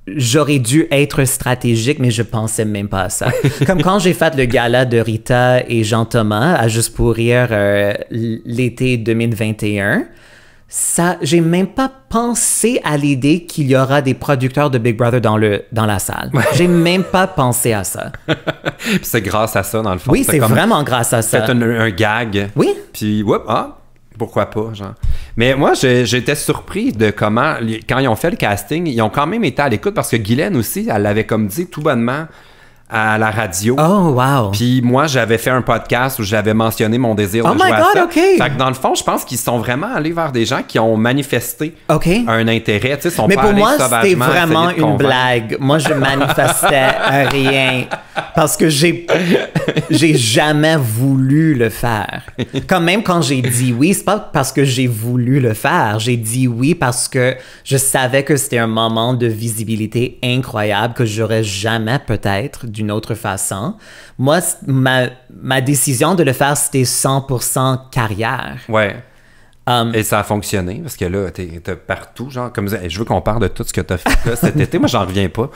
j'aurais dû être stratégique, mais je pensais même pas à ça. Comme quand j'ai fait le gala de Rita et Jean-Thomas à Juste pour rire l'été 2021, j'ai même pas pensé à l'idée qu'il y aura des producteurs de Big Brother dans la salle. J'ai même pas pensé à ça. Puis c'est grâce à ça, dans le fond. Oui, c'est vraiment grâce à ça. C'est un gag. Oui. Puis, pourquoi pas, genre. Mais moi, j'étais surpris de comment, quand ils ont fait le casting, ils ont quand même été à l'écoute parce que Guylaine aussi, elle l'avait comme dit tout bonnement à la radio. Oh, wow. Puis moi, j'avais fait un podcast où j'avais mentionné mon désir de jouer à ça. OK. Fait que dans le fond, je pense qu'ils sont vraiment allés vers des gens qui ont manifesté un intérêt. Tu sais, sont mais pas pour moi, c'était sauvagement vraiment une blague. Moi, je manifestais rien parce que j'ai jamais voulu le faire. Comme même quand j'ai dit oui, c'est pas parce que j'ai voulu le faire. J'ai dit oui parce que je savais que c'était un moment de visibilité incroyable que j'aurais jamais peut-être d'une autre façon. Moi, ma décision de le faire, c'était 100% carrière. Ouais. Et ça a fonctionné, parce que là, t'es partout, genre, comme je veux qu'on parle de tout ce que t'as fait là, cet été. Moi, j'en reviens pas.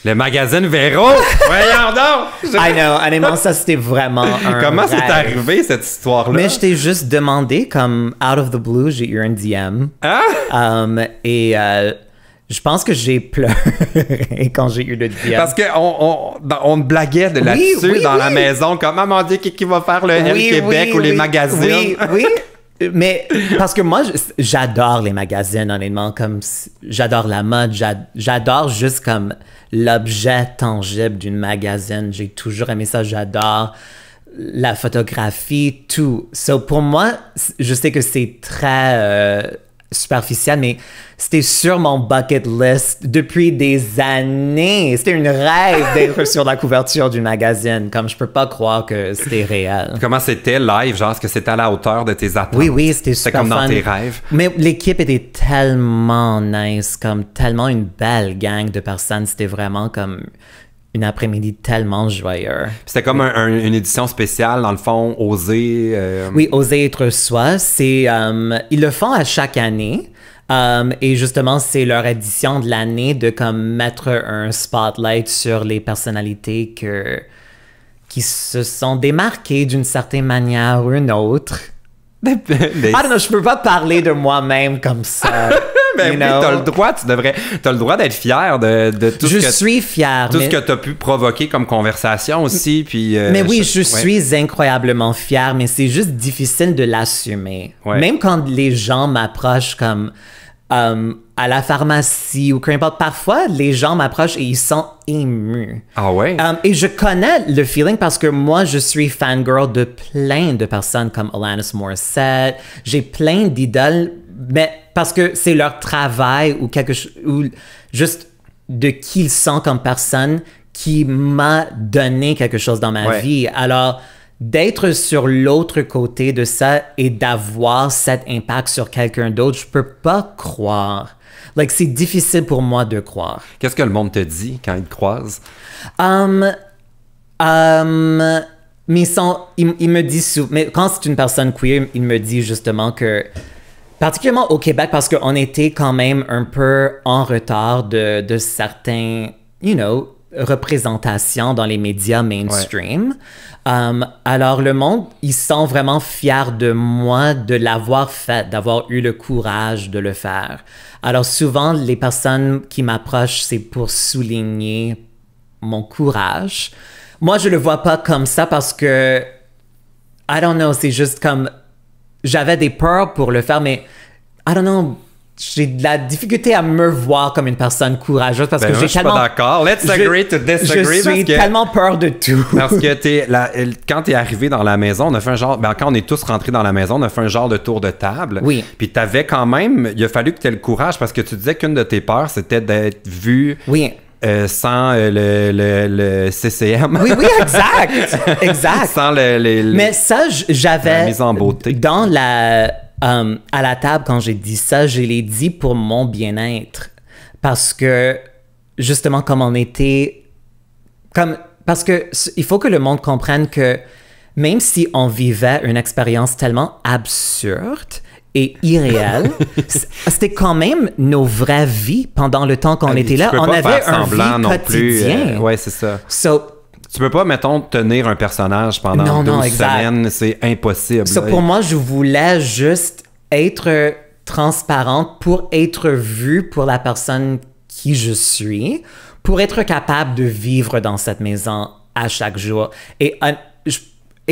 Le magazine Véro! Voyons donc! I know, honnêtement, ça, c'était vraiment un Comment c'est rêve. arrivé, cette histoire-là? Mais je t'ai juste demandé, comme, out of the blue, j'ai eu un DM. Je pense que j'ai pleuré quand j'ai eu le DM. Parce qu'on blaguait là-dessus dans la maison. Comment on dit qui va faire le Québec ou les magazines? Oui. Mais parce que moi, j'adore les magazines, honnêtement. Comme j'adore la mode, j'adore juste comme l'objet tangible d'une magazine. J'ai toujours aimé ça. J'adore la photographie, tout. So pour moi, je sais que c'est très superficiel, mais c'était sur mon bucket list depuis des années. C'était une rêve d'être sur la couverture du magazine. Comme je peux pas croire que c'était réel. Comment c'était live? Genre, est-ce que c'était à la hauteur de tes attentes? Oui, c'était super comme fun. dans tes rêves. Mais l'équipe était tellement nice, comme tellement une belle gang de personnes. C'était vraiment comme une après-midi tellement joyeux. C'était comme une édition spéciale, dans le fond, Oser. Oui, Oser être soi. C'est, ils le font à chaque année. Et justement, c'est leur édition de l'année de comme mettre un spotlight sur les personnalités qui se sont démarquées d'une certaine manière ou une autre. Ah non, je peux pas parler de moi-même comme ça. Ben oui, t'as le droit d'être fier de tout je suis fier. Tout ce que t'as pu provoquer comme conversation aussi, puis... mais oui, je suis incroyablement fier, mais c'est juste difficile de l'assumer. Ouais. Même quand les gens m'approchent comme à la pharmacie ou peu importe, parfois les gens m'approchent et ils sont émus. Ah ouais? Et je connais le feeling parce que moi, je suis fangirl de plein de personnes comme Alanis Morissette. J'ai plein d'idoles, mais parce que c'est leur travail ou quelque chose, ou juste de qui ils sont comme personne qui m'a donné quelque chose dans ma vie. Alors, d'être sur l'autre côté de ça et d'avoir cet impact sur quelqu'un d'autre, je peux pas croire. Like, c'est difficile pour moi de croire. Qu'est-ce que le monde te dit quand ils te croisent? Mais il me dit mais quand c'est une personne queer, il me dit justement que, particulièrement au Québec, parce qu'on était quand même un peu en retard de certains, représentations dans les médias mainstream. Ouais. Alors le monde, ils sont vraiment fiers de moi de l'avoir fait, d'avoir eu le courage de le faire. Alors souvent, les personnes qui m'approchent, c'est pour souligner mon courage. Moi, je le vois pas comme ça parce que, I don't know, c'est juste comme, j'avais des peurs pour le faire, mais I don't know, j'ai de la difficulté à me voir comme une personne courageuse parce que j'ai tellement... Je suis pas d'accord. Let's agree to disagree. Je suis tellement peur de tout. Parce que quand t'es arrivé dans la maison, on a fait un genre... quand on est tous rentrés dans la maison, on a fait un genre de tour de table. Oui. Puis t'avais quand même... Il a fallu que t'aies le courage parce que tu disais qu'une de tes peurs, c'était d'être vu... Oui. Sans le CCM. Oui, exact. Exact. Sans Mais ça, j'avais... La mise en beauté. Dans à la table, quand j'ai dit ça, je l'ai dit pour mon bien-être. Parce que, justement, comme on était... parce que il faut que le monde comprenne que même si on vivait une expérience tellement absurde et irréelle, c'était quand même nos vraies vies pendant le temps qu'on était là. On avait un vie quotidien. Ouais, c'est ça. So, tu peux pas, mettons, tenir un personnage pendant 12 semaines. C'est impossible. Pour moi, je voulais juste être transparente pour être vue pour la personne qui je suis, pour être capable de vivre dans cette maison à chaque jour. Et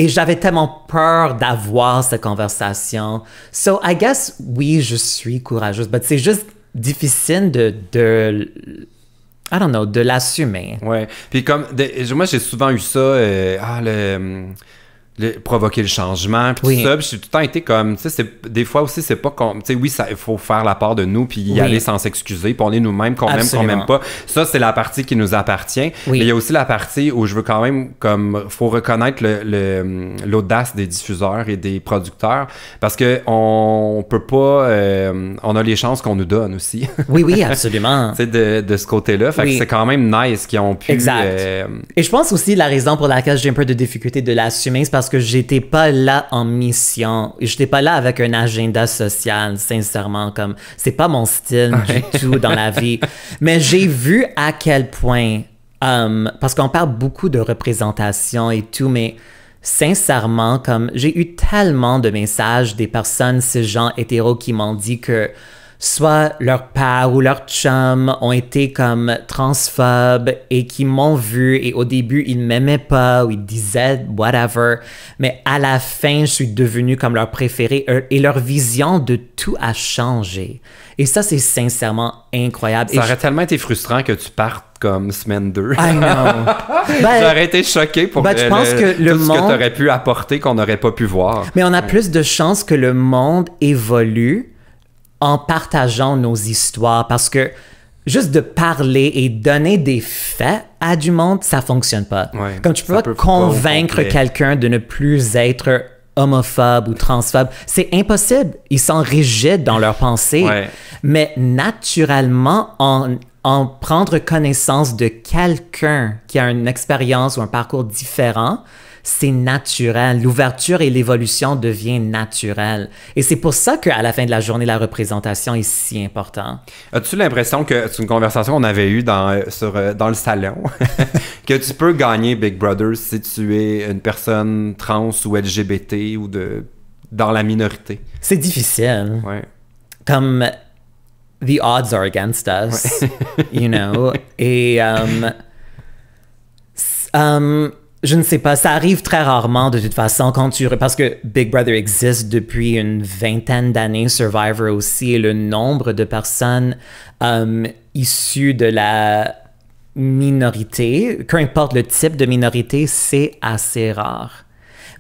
j'avais tellement peur d'avoir cette conversation. So, I guess, oui, je suis courageuse, mais c'est juste difficile de I don't know, de l'assumer. Ouais. Puis comme, moi, j'ai souvent eu ça, provoquer le changement, puis tout ça, puis j'ai tout le temps été comme, tu sais, des fois aussi, c'est pas comme, tu sais, oui, il faut faire la part de nous, puis y aller sans s'excuser, puis on est nous-mêmes, qu'on aime, qu'on m'aime pas. Ça, c'est la partie qui nous appartient. Mais il y a aussi la partie où je veux quand même, comme, faut reconnaître l'audace des diffuseurs et des producteurs, parce que on peut pas, on a les chances qu'on nous donne aussi. Oui, absolument. Tu sais, de ce côté-là. Fait que c'est quand même nice qu'ils ont pu... Exact. Et je pense aussi la raison pour laquelle j'ai un peu de difficulté de l'assumer, c'est parce que j'étais pas là en mission. J'étais pas là avec un agenda social, sincèrement. Comme, c'est pas mon style du tout dans la vie. Mais j'ai vu à quel point, parce qu'on parle beaucoup de représentation et tout, mais sincèrement, comme, j'ai eu tellement de messages des personnes, ces gens hétéros qui m'ont dit que soit leur père ou leur chum ont été comme transphobes et qui m'ont vu et au début, ils m'aimaient pas ou ils disaient whatever, mais à la fin, je suis devenue comme leur préféré et leur vision de tout a changé. Et ça, c'est sincèrement incroyable. Ça aurait tellement été frustrant que tu partes comme semaine 2. I know. J'aurais été choqué pour je pense que tout ce que tu aurais pu apporter qu'on n'aurait pas pu voir. Mais on a plus de chances que le monde évolue en partageant nos histoires parce que juste de parler et donner des faits à du monde, ça fonctionne pas. Ouais, comme tu peux pas convaincre quelqu'un de ne plus être homophobe ou transphobe, c'est impossible. Ils sont rigides dans leurs pensées. Ouais. Mais naturellement, en prendre connaissance de quelqu'un qui a une expérience ou un parcours différent, c'est naturel. L'ouverture et l'évolution deviennent naturelles. Et c'est pour ça qu'à la fin de la journée, la représentation est si importante. As-tu l'impression que c'est une conversation qu'on avait eue dans le salon, que tu peux gagner Big Brother si tu es une personne trans ou LGBT ou dans la minorité? C'est difficile. Ouais. Comme the odds are against us, you know. Et je ne sais pas, ça arrive très rarement de toute façon parce que Big Brother existe depuis une vingtaine d'années, Survivor aussi, et le nombre de personnes issues de la minorité, peu importe le type de minorité, c'est assez rare.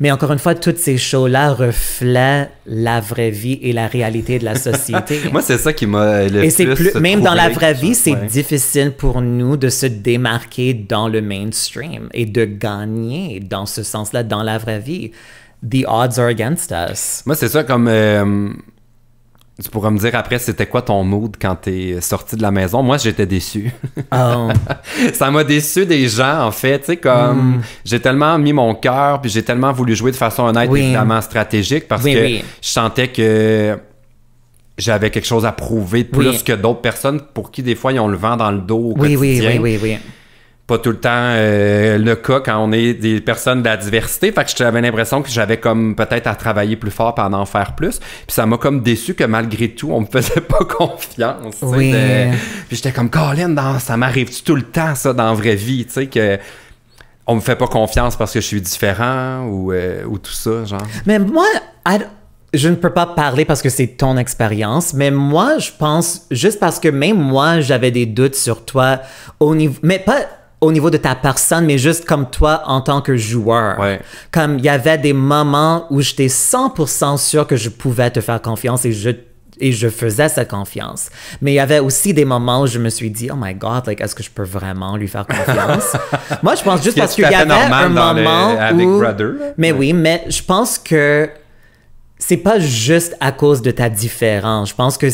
Mais encore une fois, toutes ces shows-là reflètent la vraie vie et la réalité de la société. Moi, c'est ça qui m'a même dans la vraie vie, c'est difficile pour nous de se démarquer dans le mainstream et de gagner dans ce sens-là dans la vraie vie. The odds are against us. Moi, c'est ça comme... tu pourras me dire après, c'était quoi ton mood quand t'es sorti de la maison? Moi, j'étais déçu. Oh. Ça m'a déçu des gens, en fait. Tu sais, comme j'ai tellement mis mon cœur, puis j'ai tellement voulu jouer de façon honnête, évidemment stratégique, parce que je sentais que j'avais quelque chose à prouver plus que d'autres personnes pour qui, des fois, ils ont le vent dans le dos au quotidien. Oui. Pas tout le temps le cas quand on est des personnes de la diversité. Fait que j'avais l'impression que j'avais comme peut-être à travailler plus fort pour en faire plus. Puis ça m'a comme déçu que malgré tout, on me faisait pas confiance. Oui. Puis j'étais comme, Colin, ça m'arrive-tu tout le temps, ça, dans la vraie vie? Tu sais, que on me fait pas confiance parce que je suis différent ou tout ça, genre. Mais moi, je ne peux pas parler parce que c'est ton expérience, mais moi, je pense, juste parce que même moi, j'avais des doutes sur toi au niveau... Mais pas au niveau de ta personne, mais juste comme toi en tant que joueur. Ouais. Comme il y avait des moments où j'étais 100% sûr que je pouvais te faire confiance et je faisais cette confiance. Mais il y avait aussi des moments où je me suis dit, oh my God, est-ce que je peux vraiment lui faire confiance? Moi, je pense juste parce qu'il y avait un moment avec où... Brother. Mais oui, mais je pense que c'est pas juste à cause de ta différence. Je pense que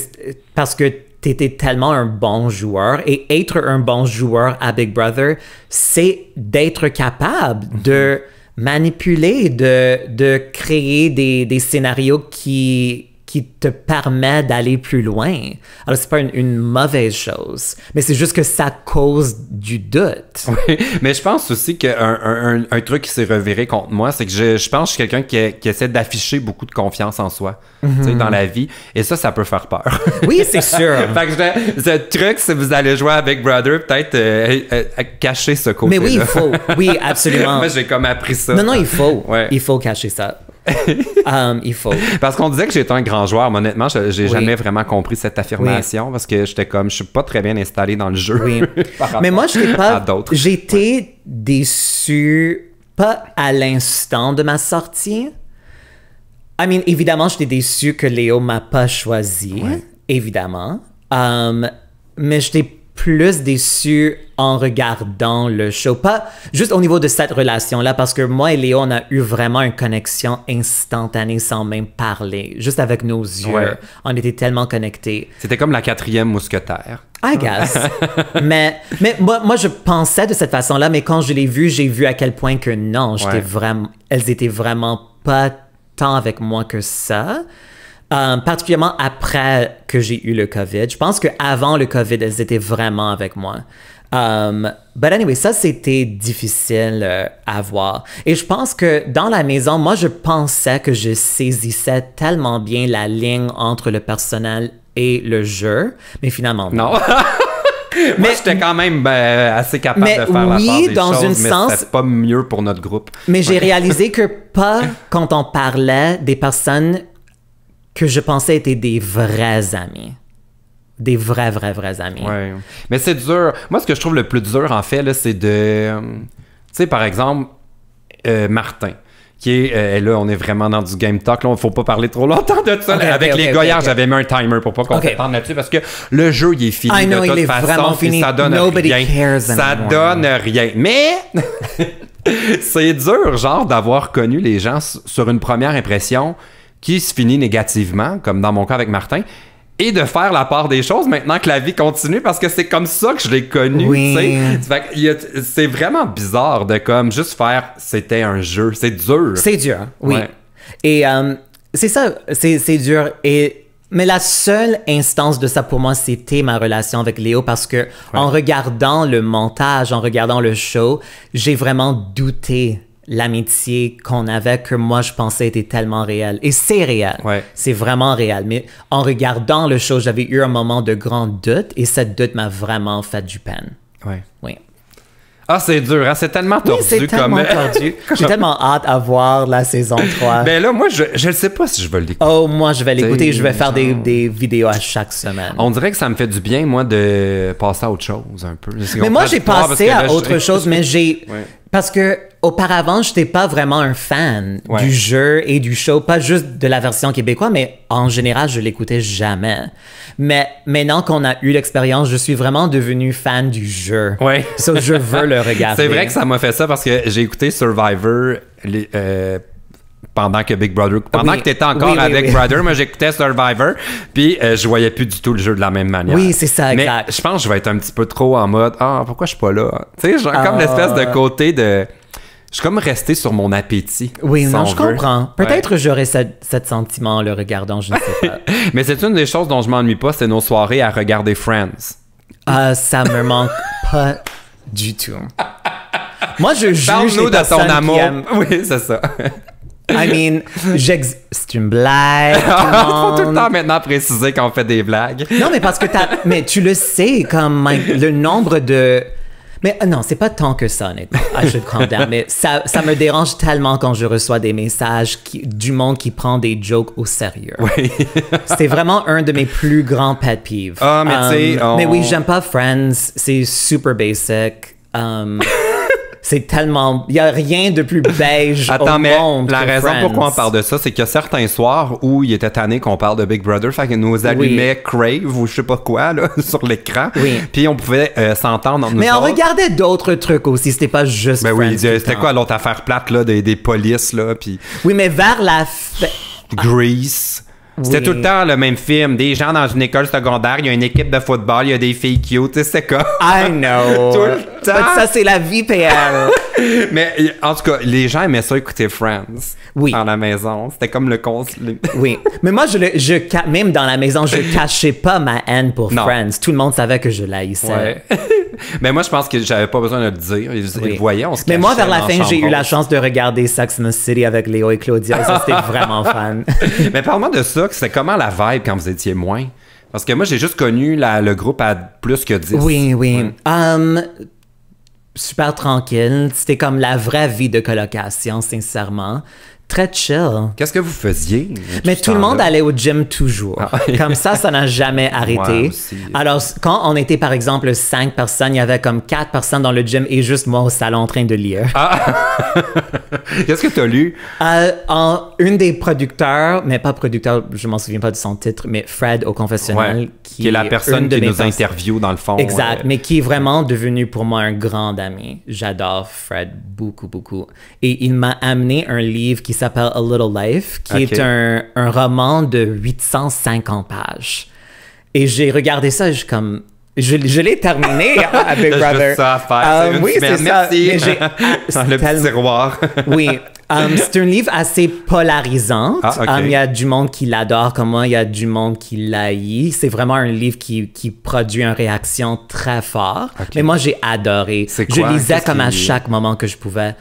parce que t'étais tellement un bon joueur, et être un bon joueur à Big Brother, c'est d'être capable de manipuler, de créer des scénarios qui te permet d'aller plus loin. Alors, c'est pas une mauvaise chose, mais c'est juste que ça cause du doute. Oui, mais je pense aussi qu'un truc qui s'est reviré contre moi, c'est que je pense que je suis quelqu'un qui essaie d'afficher beaucoup de confiance en soi, tu sais, dans la vie, et ça peut faire peur. Oui, c'est sûr. Fait que ce truc, si vous allez jouer avec Brother, peut-être cacher ce côté-là. Mais oui, il faut. Oui, absolument. Moi, j'ai comme appris ça. Non, il faut. Ouais. Il faut cacher ça. Il faut. Parce qu'on disait que j'étais un grand joueur, mais honnêtement, j'ai jamais vraiment compris cette affirmation, parce que j'étais comme, je suis pas très bien installé dans le jeu. Oui. Mais moi, j'étais déçu, pas à l'instant de ma sortie. Évidemment, j'étais déçu que Léo m'a pas choisi, évidemment. Mais j'étais plus déçu en regardant le show. Pas juste au niveau de cette relation-là, parce que moi et Léo, on a eu vraiment une connexion instantanée sans même parler. Juste avec nos yeux. Ouais. On était tellement connectés. C'était comme la 4e mousquetaire. I guess. mais moi, je pensais de cette façon-là, mais quand je l'ai vu, j'ai vu à quel point que non, elles étaient vraiment pas tant avec moi que ça. Particulièrement après que j'ai eu le COVID. Je pense qu'avant le COVID, elles étaient vraiment avec moi. But anyway, ça, c'était difficile à voir. Et je pense que dans la maison, moi, je pensais que je saisissais tellement bien la ligne entre le personnel et le jeu, mais finalement non. Moi, j'étais quand même assez capable de faire la part des dans choses, un mais sens, c'était pas mieux pour notre groupe. Mais j'ai réalisé que pas quand on parlait des personnes que je pensais étaient des vrais amis. Des vrais amis. Ouais. Mais c'est dur. Moi, ce que je trouve le plus dur, en fait, là, c'est de... tu sais, par exemple, Martin, qui est... là, on est vraiment dans du game talk. Là, il ne faut pas parler trop longtemps de ça. Avec les gars, hier, j'avais mis un timer pour pas qu'on s'étende là-dessus, parce que le jeu, il est fini de toute façon. Et ça donne rien. Ça donne rien. Mais... c'est dur, genre, d'avoir connu les gens sur une première impression qui se finit négativement, comme dans mon cas avec Martin, et de faire la part des choses maintenant que la vie continue, parce que c'est comme ça que je l'ai connu. Oui. C'est vraiment bizarre de comme juste faire c'était un jeu. C'est dur. C'est dur, oui. Ouais. Et c'est ça, c'est dur. Mais la seule instance de ça pour moi, c'était ma relation avec Léo, parce que en regardant le montage, en regardant le show, j'ai vraiment douté l'amitié qu'on avait, que moi je pensais était tellement réelle. Et c'est réel. Ouais. C'est vraiment réel. Mais en regardant le show, j'avais eu un moment de grand doute, et cette doute m'a vraiment fait du peine. Ouais. Oui. Ah, c'est dur, hein? C'est tellement tordu. Oui, c'est tellement tordu. J'ai tellement hâte à voir la saison 3. Ben là, moi, je ne sais pas si je vais l'écouter. Oh, moi, je vais l'écouter. Je vais faire des vidéos à chaque semaine. On dirait que ça me fait du bien, moi, de passer à autre chose, un peu. Mais moi, j'ai passé à autre chose, mais j'ai... Ouais. Parce que auparavant, je n'étais pas vraiment un fan du jeu et du show, pas juste de la version québécoise, mais en général, je l'écoutais jamais. Mais maintenant qu'on a eu l'expérience, je suis vraiment devenu fan du jeu. Ouais. So, je veux le regarder. C'est vrai que ça m'a fait ça, parce que j'ai écouté Survivor pendant que Big Brother... Pendant que tu étais encore avec Big Brother, moi, j'écoutais Survivor, puis je voyais plus du tout le jeu de la même manière. Oui, c'est ça, exact. Mais je pense que je vais être un petit peu trop en mode « Ah, pourquoi je suis pas là? » Tu sais, genre comme l'espèce de côté de... Je suis comme resté sur mon appétit. Oui, non, je comprends. Peut-être j'aurais ce sentiment en le regardant, je ne sais pas. Mais c'est une des choses dont je m'ennuie pas, c'est nos soirées à regarder Friends. Ça me manque pas du tout. Moi, je juge Parle-nous de ton amour. Oui, c'est ça. I mean, c'est une blague. Faut tout le temps maintenant préciser qu'on fait des blagues. Non, mais parce que mais tu le sais, comme le nombre de... Mais non, c'est pas tant que ça, honnêtement. I should calm down. Mais ça me dérange tellement quand je reçois des messages du monde qui prend des jokes au sérieux. Oui. C'est vraiment un de mes plus grands pet peeves. Ah, mais tu sais... Mais oui, j'aime pas Friends. C'est super basic. C'est tellement... Il n'y a rien de plus beige au monde. La raison pourquoi on parle de ça, c'est qu'il y a certains soirs où il était tanné qu'on parle de Big Brother, fait qu'il nous allumait Crave ou je sais pas quoi là, sur l'écran. Oui. Puis on pouvait s'entendre entre nous. Mais on regardait d'autres trucs aussi, c'était pas juste Friends. Oui, c'était quoi l'autre affaire plate là, des polices là, puis... Oui, mais vers la... Grease. C'était tout le temps le même film. Des gens dans une école secondaire, il y a une équipe de football, il y a des filles cute, tu sais, c'est quoi? I know. Tout le temps. Ça, c'est la vie PL. Mais en tout cas, les gens aimaient ça écouter Friends. Oui. Dans la maison. C'était comme le Oui. Mais moi, même dans la maison, je cachais pas ma haine pour Friends. Tout le monde savait que je l'haïssais. Ouais. Mais moi, je pense que j'avais pas besoin de le dire. Ils voyaient, on se cachait. Mais moi, vers la fin, j'ai eu la chance de regarder Sex and the City avec Léo et Claudia. Ça, c'était vraiment fan. Mais parle-moi de ça. C'était comment la vibe quand vous étiez moins? Parce que moi, j'ai juste connu le groupe à plus que 10. Oui. Super tranquille. C'était comme la vraie vie de colocation, sincèrement. Très chill. Qu'est-ce que vous faisiez? Mais tout le monde allait au gym toujours. Comme ça n'a jamais arrêté. Alors, quand on était, par exemple, 5 personnes, il y avait comme 4 personnes dans le gym et juste moi au salon en train de lire. Qu'est-ce que tu as lu? Une des producteurs, mais pas producteur, je m'en souviens pas de son titre, mais Fred au confessionnal. Qui est la personne qui nous interviewe dans le fond. Exact, mais qui est vraiment devenu pour moi un grand ami. J'adore Fred beaucoup, beaucoup. Et il m'a amené un livre qui s'appelle A Little Life, qui est un roman de 850 pages. Et j'ai regardé ça, je l'ai terminé à Big Brother. Ça à faire. Oui, c'est ça. Mais dans le petit tiroir. Oui. C'est un livre assez polarisant. Il y a du monde qui l'adore comme moi, il y a du monde qui l'haït. C'est vraiment un livre qui produit une réaction très forte. Mais moi, j'ai adoré. Je lisais comme à chaque moment que je pouvais.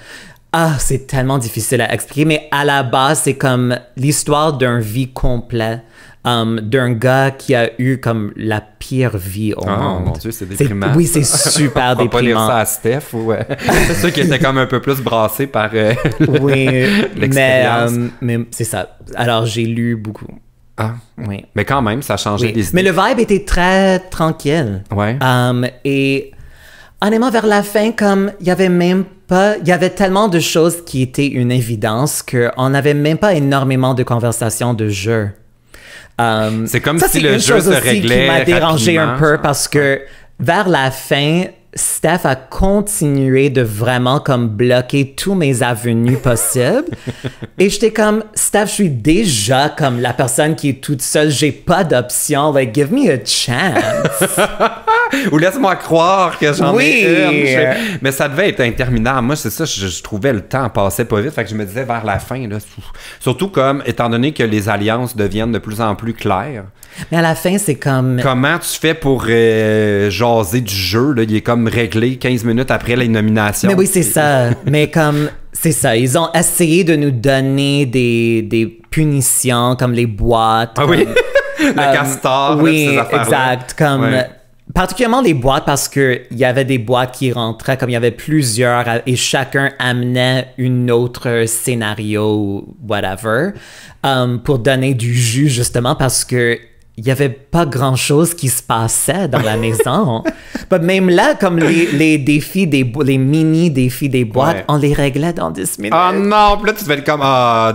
C'est tellement difficile à expliquer, mais à la base, c'est comme l'histoire d'un vie complet d'un gars qui a eu comme la pire vie au monde. Mon Dieu, c'est déprimant. Oui, c'est super déprimant. Pas lire ça à Steph ou c'est sûr qu'il était comme un peu plus brassé par oui, l'expérience. Mais c'est ça. Alors, j'ai lu beaucoup. Ah, oui. Mais quand même, ça changeait des idées. Mais le vibe était très tranquille. Ouais. Et honnêtement, vers la fin, comme il y avait tellement de choses qui étaient une évidence qu'on n'avait même pas énormément de conversations de jeu. C'est comme si le jeu se réglait qui m'a dérangé rapidement. un peu parce que vers la fin, Steph a continué de vraiment comme bloquer tous mes avenues possibles. Et j'étais comme, Steph, je suis déjà comme la personne qui est toute seule, j'ai pas d'option, like, give me a chance. Ou laisse-moi croire que j'en Oui. ai une. Mais ça devait être interminable. Moi, c'est ça, je trouvais le temps passait pas vite. Fait que je me disais vers la fin, là, surtout comme, étant donné que les alliances deviennent de plus en plus claires. Mais à la fin, c'est comme... Comment tu fais pour jaser du jeu? Là? Il est comme réglé 15 minutes après les nominations. Mais oui, c'est ça. Mais comme... C'est ça. Ils ont essayé de nous donner des punitions, comme les boîtes. Ah comme, oui? Le castor, oui, là, ces affaires-là. exact. Comme... Ouais. Particulièrement les boîtes parce que il y avait des boîtes qui rentraient, comme il y avait plusieurs et chacun amenait une autre scénario, whatever, pour donner du jus justement parce que il y avait pas grand-chose qui se passait dans la maison. Mais même là, comme les défis, les mini-défis des boîtes, ouais. on les réglait dans 10 minutes. Ah non! Puis là, tu devais être comme,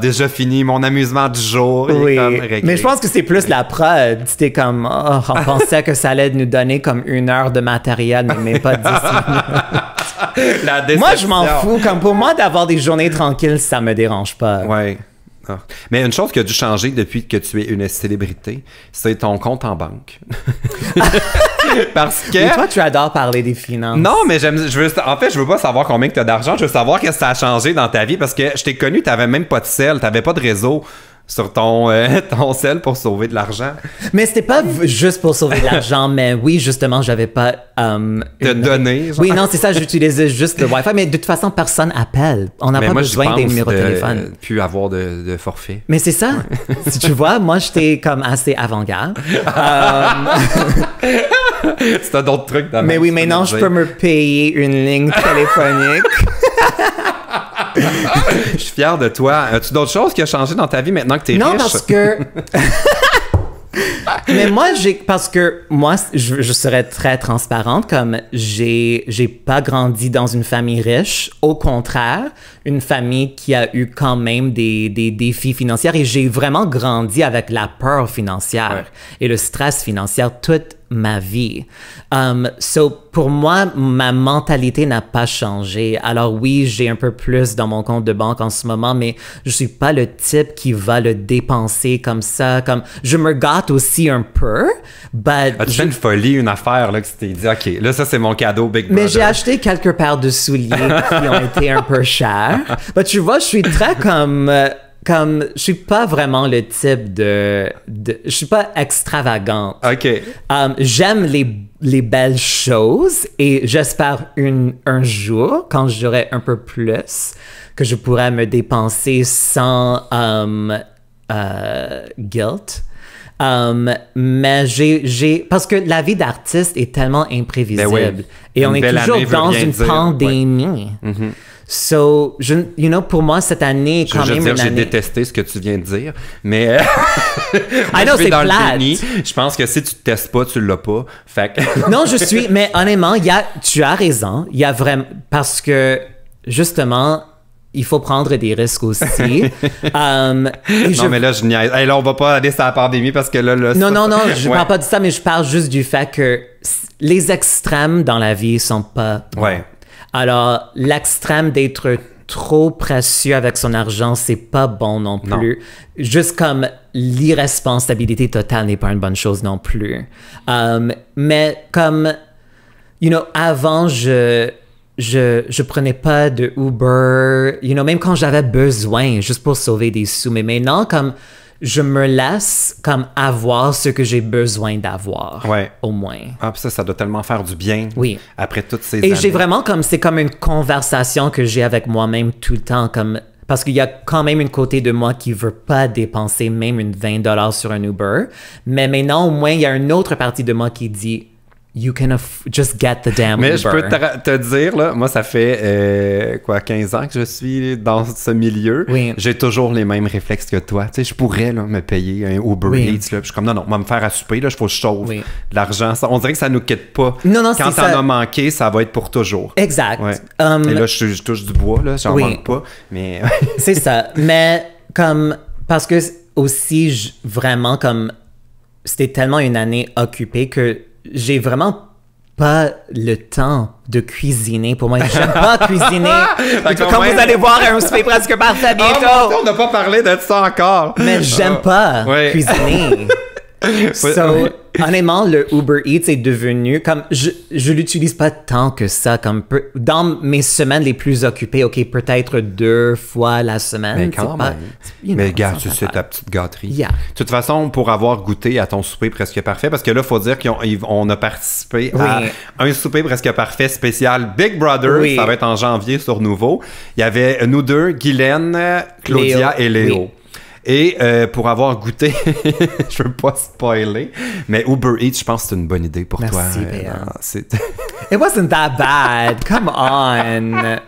déjà fini, mon amusement du jour. Oui, il est comme réglé. mais je pense que c'est plus la prod. C'était comme, on pensait que ça allait nous donner comme 1 heure de matériel, mais même pas 10 minutes. La déception. Moi, je m'en fous. Comme pour moi, d'avoir des journées tranquilles, ça me dérange pas. Ouais. Ah. Mais une chose qui a dû changer depuis que tu es une célébrité, c'est ton compte en banque. Parce que... Et toi, tu adores parler des finances. Non, mais en fait, je veux pas savoir combien que tu as d'argent. Je veux savoir qu'est-ce que ça a changé dans ta vie parce que je t'ai connu, tu n'avais même pas de sel, tu n'avais pas de réseau sur ton sel pour sauver de l'argent. Mais c'était pas juste pour sauver de l'argent, mais oui, justement, j'avais pas... données, genre. Oui, non, c'est ça, j'utilisais juste le Wi-Fi, mais de toute façon, personne appelle. On n'a pas besoin des numéros de téléphone. Plus avoir de forfait. Mais c'est ça. Ouais. Si tu vois, moi, j'étais comme assez avant-garde. C'est d'autres trucs dans mais oui, maintenant, je peux me payer une ligne téléphonique. Je suis fier de toi. As-tu d'autres choses qui ont changé dans ta vie maintenant que t'es riche? Non, parce que... Mais moi, parce que moi, je serais très transparente, comme j'ai pas grandi dans une famille riche. Au contraire, une famille qui a eu quand même des défis financiers et j'ai vraiment grandi avec la peur financière et le stress financier toute ma vie. Pour moi, ma mentalité n'a pas changé. Alors oui, j'ai un peu plus dans mon compte de banque en ce moment, mais je suis pas le type qui va le dépenser comme ça. Comme je me gâte aussi un peu, but as-tu fait une folie, une affaire là que tu t'es dit, ok, là ça c'est mon cadeau Big Brother. Mais j'ai acheté quelques paires de souliers qui ont été un peu chers. Mais tu vois, je suis très comme je suis pas vraiment le type je suis pas extravagante. OK. J'aime les belles choses et j'espère un jour, quand j'aurai un peu plus, que je pourrai me dépenser sans guilt. Mais parce que la vie d'artiste est tellement imprévisible. Ben oui. Et on est toujours dans une pandémie. Ouais. Mm-hmm. So, pour moi, cette année est quand même une année... J'ai détesté ce que tu viens de dire, mais... I know, c'est dans plate. Le déni. Je pense que si tu te testes pas, tu l'as pas. Fait que... Non, mais honnêtement, tu as raison. Il y a vraiment... Parce que, justement... Il faut prendre des risques aussi. Non, mais là, je niaise. Hey, là, on va pas aller sur la pandémie parce que là... Non, je parle pas de ça, mais je parle juste du fait que les extrêmes dans la vie sont pas... Ouais. Alors, l'extrême d'être trop précieux avec son argent, c'est pas bon non plus. Non. Juste comme l'irresponsabilité totale n'est pas une bonne chose non plus. Mais comme, avant, je prenais pas de Uber, même quand j'avais besoin, juste pour sauver des sous. Mais maintenant, comme je me laisse comme avoir ce que j'ai besoin d'avoir, au moins. Ah, puis ça doit tellement faire du bien. Oui. Après toutes ces années. Et j'ai vraiment c'est comme une conversation que j'ai avec moi-même tout le temps, comme Parce qu'il y a quand même une côté de moi qui veut pas dépenser même une $20 sur un Uber. Mais maintenant, au moins, il y a une autre partie de moi qui dit You can just get the damn Uber. Mais je peux te dire, là, moi, ça fait 15 ans que je suis dans ce milieu. Oui. J'ai toujours les mêmes réflexes que toi. Tu sais, je pourrais là, me payer un Uber Eats. Là, puis je suis comme, non, on va me faire à souper. Il faut que je sauve de l'argent. On dirait que ça nous quitte pas. Non, quand t'en as manqué, ça va être pour toujours. Exact. Ouais. Et là, je touche du bois. Là, j'en manque pas. Mais... c'est ça. Mais comme... Parce que aussi, vraiment, comme... C'était tellement une année occupée que j'ai vraiment pas le temps de cuisiner. Pour moi, j'aime pas cuisiner. Comme vous allez voir, un souper presque parfait bientôt. On n'a pas parlé de ça encore. Mais j'aime pas cuisiner. So, honnêtement, le Uber Eats est devenu comme je l'utilise pas tant que ça comme dans mes semaines les plus occupées. Ok, peut-être 2 fois la semaine. Mais quand même. Mais gars, c'est ta petite gâterie. De toute façon, pour avoir goûté à ton souper presque parfait, parce que là, il faut dire qu'on a participé à un souper presque parfait spécial Big Brother. Ça va être en janvier sur Nouveau. Il y avait nous deux, Guylaine, Claudia et Léo. Et pour avoir goûté, je veux pas spoiler, mais Uber Eats, je pense que c'est une bonne idée pour toi. Merci, It wasn't that bad. Come on.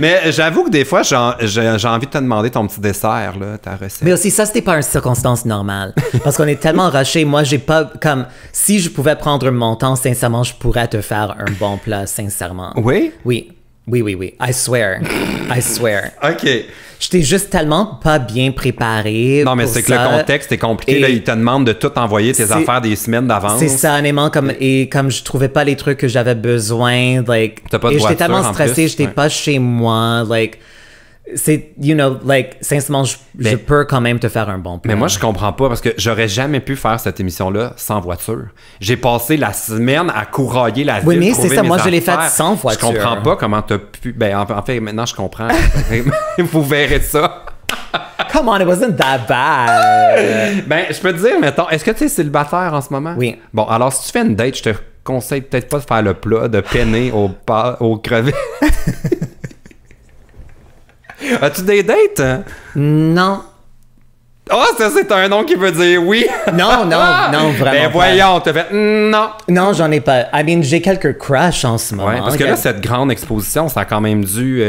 Mais j'avoue que des fois, j'ai envie de te demander ton petit dessert, là, ta recette. Mais aussi, ça, c'était pas une circonstance normale. Parce qu'on est tellement rushé. Moi, j'ai pas... Comme, si je pouvais prendre mon temps, sincèrement, je pourrais te faire un bon plat, sincèrement. Oui? Oui. I swear. OK. J'étais juste tellement pas bien préparé. Non, mais c'est que le contexte est compliqué. Là, ils te demandent de tout envoyer tes affaires des semaines d'avance. C'est ça, honnêtement. Comme je trouvais pas les trucs que j'avais besoin. T'as pas de voiture, j'étais tellement stressée, j'étais pas chez moi. C'est, sincèrement, je peux quand même te faire un bon plan. Mais moi, je comprends pas parce que j'aurais jamais pu faire cette émission-là sans voiture. J'ai passé la semaine à courailler la ville. Oui, mais c'est ça. Moi, je l'ai faite sans voiture. Je comprends pas comment t'as pu. Ben, en fait, maintenant, je comprends. Vous verrez ça. Come on, it wasn't that bad. Ben, je peux te dire, mettons, est-ce que tu es célibataire en ce moment? Oui. Bon, alors, si tu fais une date, je te conseille peut-être pas de faire le plat de penner aux crevettes. As-tu des dates? Non. Oh, ça, c'est un nom qui veut dire oui. Non, vraiment. Ben voyons, t'as fait non. Non, j'en ai pas. I mean, j'ai quelques crushs en ce moment. Ouais, parce que là, cette grande exposition, ça a quand même dû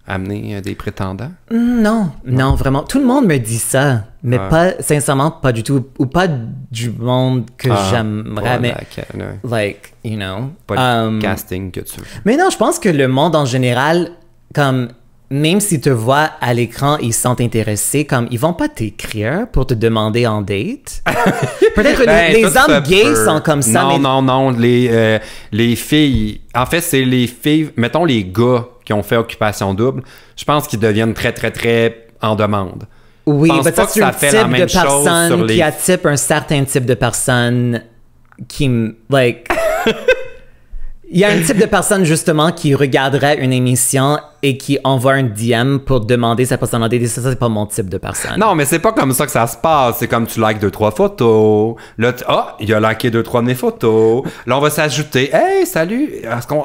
amener des prétendants. Non, vraiment. Tout le monde me dit ça, mais pas, sincèrement, pas du tout. Ou pas du monde que j'aimerais, mais pas le casting que tu veux. Mais non, je pense que le monde en général, comme... Même s'ils te voient à l'écran, ils sont intéressés, comme ils vont pas t'écrire pour te demander en date. Peut-être les hommes gays sont comme ça. Non, les filles. En fait, c'est les filles. Mettons les gars qui ont fait Occupation Double. Je pense qu'ils deviennent très, très, très en demande. Oui, mais ça c'est un type de personne qui attipe un certain type de personne qui Il y a un type de personne, justement, qui regarderait une émission et qui envoie un DM pour demander sa personne en date. Ça, c'est pas mon type de personne. Non, mais c'est pas comme ça que ça se passe. C'est comme tu likes 2-3 photos. Là, il a liké 2-3 de mes photos. Là, on va s'ajouter. Hey, salut!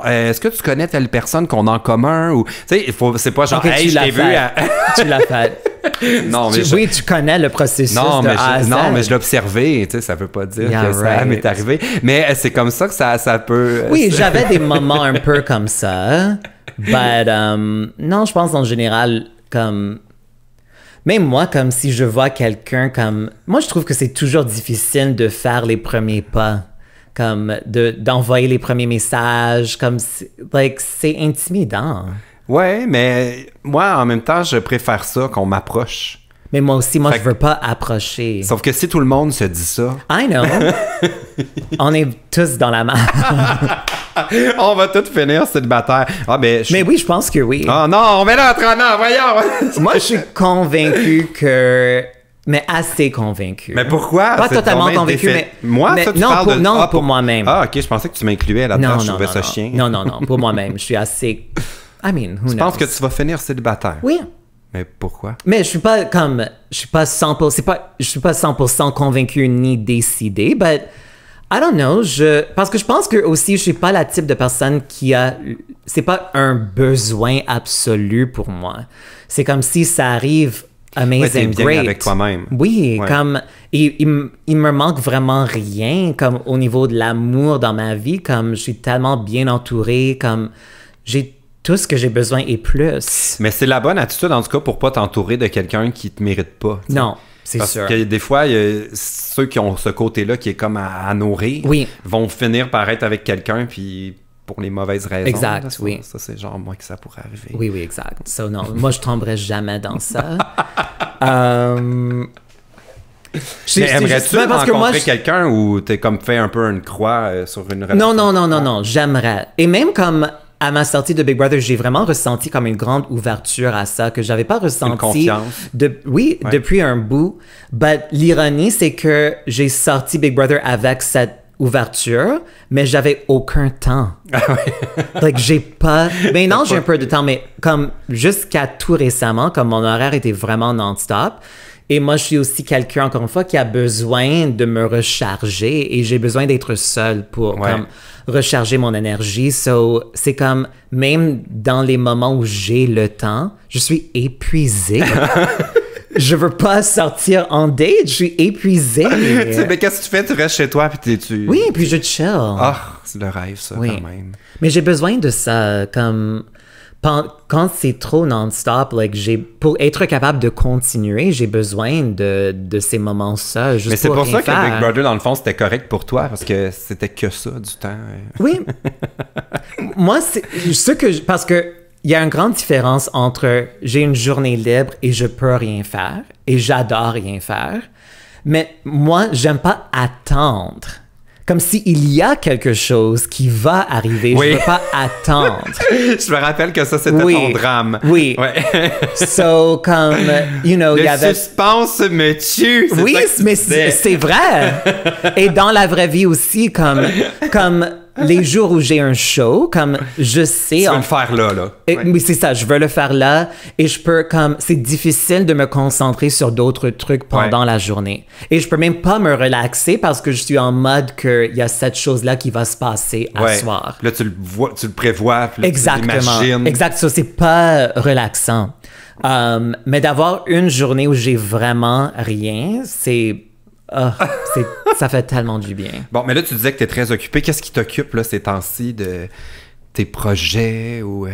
Est-ce que tu connais telle personne qu'on a en commun? Ou, tu sais, c'est pas genre, hey, je t'ai vu à... Tu l'as fait. Non, mais oui, tu connais le processus non, de A à Z. Non, mais je l'ai observé, tu sais, ça veut pas dire que ça m'est arrivé. Mais c'est comme ça que ça peut... Oui, j'avais des moments un peu comme ça. But, non, je pense en général, comme... Même moi, comme si je vois quelqu'un comme... Moi, je trouve que c'est toujours difficile de faire les premiers pas. Comme d'envoyer les premiers messages. Comme, c'est intimidant. Ouais, mais moi, en même temps, je préfère ça qu'on m'approche. Mais moi aussi, je veux pas approcher. Sauf que si tout le monde se dit ça... I know. On est tous dans la merde. On va tous finir célibataire. Mais oui, je pense que oui. Oh non, mais là, autrement, voyons! Moi, je suis convaincu que... Mais assez convaincu. Mais pourquoi? Pas totalement convaincu, mais... Moi, mais ça, tu non, parles non, pour moi-même. Ah, OK, je pensais que tu m'incluais là-dedans. Je trouvais ça chien. Non, pour moi-même. Je suis assez... I mean, who knows? Tu penses que tu vas finir célibataire? Oui. Mais pourquoi? Mais je suis pas 100% convaincu ni décidé, but I don't know. Parce que je pense que aussi, je suis pas la type de personne qui a... C'est pas un besoin absolu pour moi. C'est comme si ça arrive... Amazing, bien great. Avec toi-même. Oui, ouais. Comme il me manque vraiment rien, comme au niveau de l'amour dans ma vie, comme je suis tellement bien entourée, comme j'ai tout ce que j'ai besoin et plus. Mais c'est la bonne attitude en tout cas pour pas t'entourer de quelqu'un qui te mérite pas. T'sais. Non, c'est sûr. Parce que des fois, ceux qui ont ce côté-là qui est comme à nourrir, vont finir par être avec quelqu'un puis pour les mauvaises raisons. Exact, là, oui. Ça, c'est genre moi que ça pourrait arriver. Oui, oui, exact. So, non, moi, je tomberais jamais dans ça. Mais aimerais-tu rencontrer quelqu'un ou t'es comme fait un peu une croix sur une relation? Non, j'aimerais. Et même comme à ma sortie de Big Brother, j'ai vraiment ressenti comme une grande ouverture à ça que j'avais pas ressenti. Une confiance. Depuis un bout. But l'ironie, c'est que j'ai sorti Big Brother avec cette ouverture, mais j'avais aucun temps. Ah ouais. Like, j'ai pas... Maintenant, j'ai un peu de temps, mais comme jusqu'à tout récemment, comme mon horaire était vraiment non-stop, et moi, je suis aussi quelqu'un, encore une fois, qui a besoin de me recharger, et j'ai besoin d'être seul pour comme, recharger mon énergie. So, c'est comme, même dans les moments où j'ai le temps, je suis épuisée. Je veux pas sortir en date, je suis épuisée. Mais qu'est-ce que tu fais? Tu restes chez toi puis tu... Oui, puis je chill. Ah, c'est le rêve, ça, quand même. Mais j'ai besoin de ça, comme... Quand c'est trop non-stop, like, pour être capable de continuer, j'ai besoin de ces moments ça, juste. Mais c'est pour ça faire. que Big Brother, dans le fond, c'était correct pour toi, parce que c'était que ça, du temps. Oui. Moi, c'est ce que... Parce que il y a une grande différence entre j'ai une journée libre et je peux rien faire et j'adore rien faire. Mais moi, j'aime pas attendre. Comme s'il y a quelque chose qui va arriver, je ne peux pas attendre. Je me rappelle que ça, c'était ton drame. Oui. Ouais. So, comme, you know, il y avait... Le suspense me tue. Oui, mais c'est vrai. Et dans la vraie vie aussi, comme les jours où j'ai un show, comme je sais... Tu veux le faire là. Oui, c'est ça, je veux le faire là et je peux comme... C'est difficile de me concentrer sur d'autres trucs pendant la journée. Et je peux même pas me relaxer parce que je suis en mode qu'il y a cette chose-là qui va se passer à soir. Là, tu le vois, tu le prévois, puis exactement. tu l'imagines. Exact, ça, c'est pas relaxant. Mais d'avoir une journée où j'ai vraiment rien, ça fait tellement du bien. Bon, mais là, tu disais que tu es très occupé. Qu'est-ce qui t'occupe là, ces temps-ci de tes projets ou...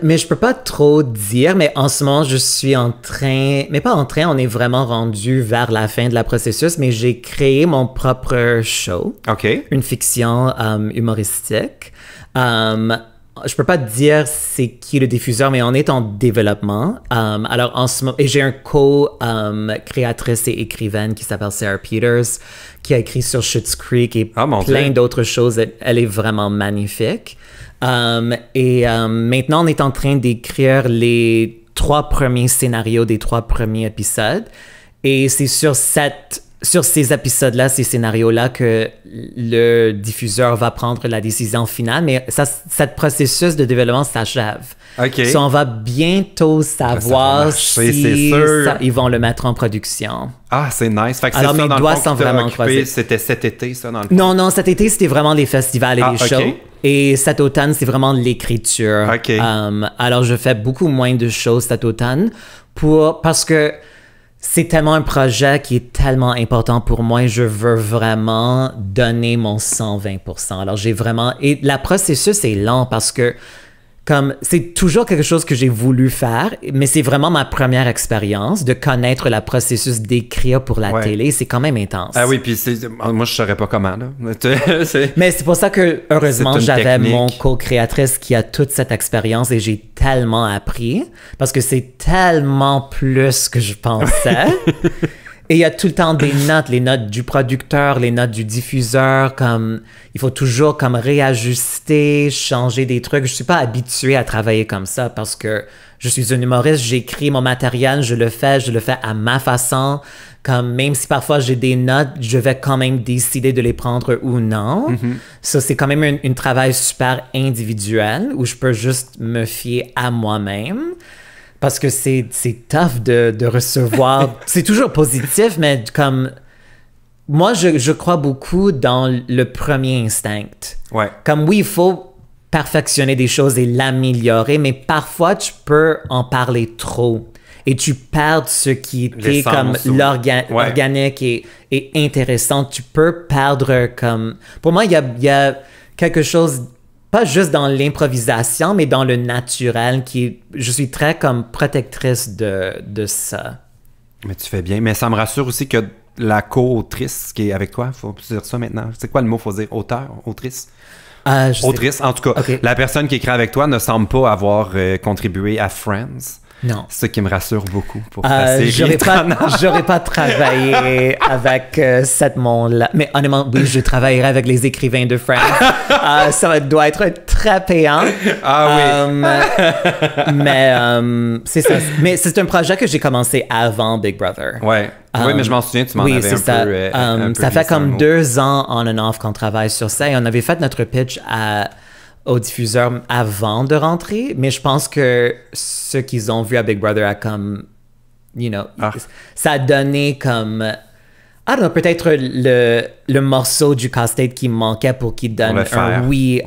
Mais je peux pas trop dire, mais en ce moment, je suis en train... Mais pas en train, on est vraiment rendu vers la fin de la processus, mais j'ai créé mon propre show. OK. Une fiction humoristique. Je peux pas dire c'est qui le diffuseur, mais on est en développement. Alors en ce moment, et j'ai un co-créatrice et écrivaine qui s'appelle Sarah Peters, qui a écrit sur Schitt's Creek et plein d'autres choses. Elle est vraiment magnifique. Maintenant, on est en train d'écrire les 3 premiers scénarios des 3 premiers épisodes. Et c'est sur ces épisodes-là, ces scénarios-là, que le diffuseur va prendre la décision finale. Mais cette processus de développement s'achève. OK. So, on va bientôt savoir si ils vont le mettre en production. Ah, c'est nice. Fait que alors, c'est ça, mes dans doigts le fond, sont vraiment croisés. C'était cet été, ça, dans le fond? Non, cet été, c'était vraiment les festivals et les shows. Okay. Et cet automne, c'est vraiment l'écriture. OK. Alors, je fais beaucoup moins de choses cet automne parce que c'est tellement un projet qui est tellement important pour moi et je veux vraiment donner mon 120%. Alors, j'ai vraiment... Et le processus est lent parce que comme c'est toujours quelque chose que j'ai voulu faire, mais c'est vraiment ma première expérience de connaître le processus d'écrire pour la télé. C'est quand même intense. Ah oui, puis moi, je saurais pas comment, là. Mais c'est pour ça que, heureusement, j'avais mon co-créatrice qui a toute cette expérience et j'ai tellement appris parce que c'est tellement plus que je pensais. Et il y a tout le temps des notes, les notes du producteur, les notes du diffuseur, comme il faut toujours comme réajuster, changer des trucs. Je suis pas habituée à travailler comme ça parce que je suis un humoriste, j'écris mon matériel, je le fais à ma façon. Comme même si parfois j'ai des notes, je vais quand même décider de les prendre ou non. Ça, c'est quand même un travail super individuel où je peux juste me fier à moi-même. Parce que c'est tough de recevoir... c'est toujours positif, mais comme moi, je crois beaucoup dans le premier instinct. Ouais. Comme oui, il faut perfectionner des choses et l'améliorer, mais parfois, tu peux en parler trop. Et tu perds ce qui était comme organique et intéressant. Tu peux perdre comme... Pour moi, il y a quelque chose, pas juste dans l'improvisation, mais dans le naturel, je suis très comme protectrice de ça. Mais tu fais bien. Mais ça me rassure aussi que la co-autrice qui est avec toi, faut dire ça maintenant. C'est quoi le mot, faut dire? Auteur? Autrice? Autrice, en tout cas. Okay. La personne qui écrit avec toi ne semble pas avoir contribué à Friends. Non. C'est ce qui me rassure beaucoup pour j'aurais pas travaillé avec cette monde-là. Mais honnêtement, oui, je travaillerai avec les écrivains de Friends. Ça doit être très payant. Ah oui. Mais c'est ça. Mais c'est un projet que j'ai commencé avant Big Brother. Ouais. Oui, mais je m'en souviens, tu m'en avais un peu ça fait comme 2 ans on and off qu'on travaille sur ça et on avait fait notre pitch au diffuseur avant de rentrer, mais je pense que ce qu'ils ont vu à Big Brother a comme, ça a donné comme, I don't know, peut-être le morceau du casse-tête qui manquait pour qu'il donne un oui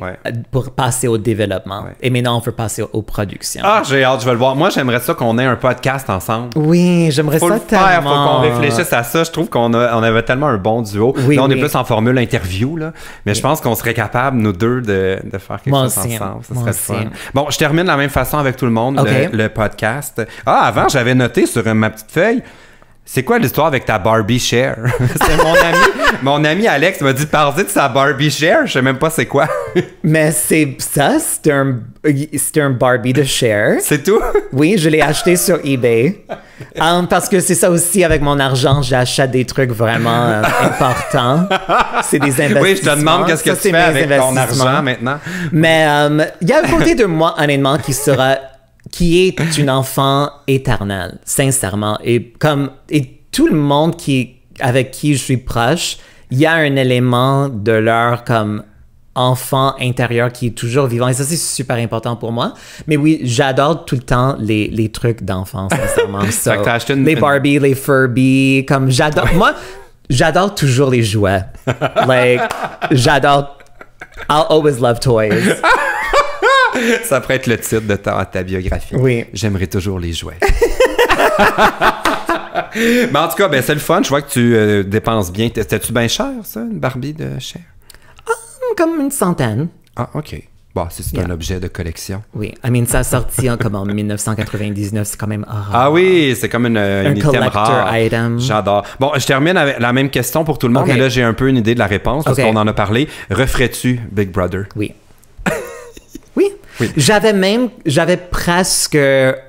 pour passer au développement. Ouais. Et maintenant, on veut passer aux productions. Ah, j'ai hâte, je vais le voir. Moi, j'aimerais ça qu'on ait un podcast ensemble. Oui, j'aimerais ça tellement. Faut qu'on réfléchisse à ça. Je trouve qu'on avait tellement un bon duo. Oui, là, on est plus en formule interview, là. Mais je pense qu'on serait capable, nous deux, de faire quelque chose ensemble. Ça serait fun. Bon, je termine de la même façon avec tout le monde, le podcast. Ah, avant, j'avais noté sur ma petite feuille, c'est quoi l'histoire avec ta Barbie Share? C'est mon ami Alex m'a dit de parler de sa Barbie Share. Je sais même pas c'est quoi. Mais c'est un Barbie de Share. C'est tout? Oui, je l'ai acheté sur eBay. Parce que c'est ça aussi, avec mon argent, j'achète des trucs vraiment importants. C'est des investissements. Oui, je te demande qu'est-ce que tu fais avec ton argent maintenant. Mais il y a un côté de moi, honnêtement, qui est une enfant éternelle, sincèrement. Et tout le monde avec qui je suis proche, il y a un élément de leur comme enfant intérieur qui est toujours vivant. Et ça, c'est super important pour moi. Mais oui, j'adore tout le temps les trucs d'enfance, sincèrement. Les Barbie, les Furby, comme j'adore... Moi, j'adore toujours les jouets. J'adore... I'll always love toys. Ça pourrait être le titre de ta biographie. Oui. J'aimerais toujours les jouets. Mais en tout cas, c'est le fun. Je vois que tu dépenses bien. C'était-tu bien cher, ça, une Barbie de Cher? Comme une 100. Ah, OK. Bon, c'est un objet de collection. Oui. Ça a sorti comme en 1999. C'est quand même rare. Ah oui, c'est comme un item rare. Item. J'adore. Bon, je termine avec la même question pour tout le monde. Mais là, j'ai un peu une idée de la réponse parce qu'on en a parlé. Referais-tu Big Brother? Oui. Oui. J'avais presque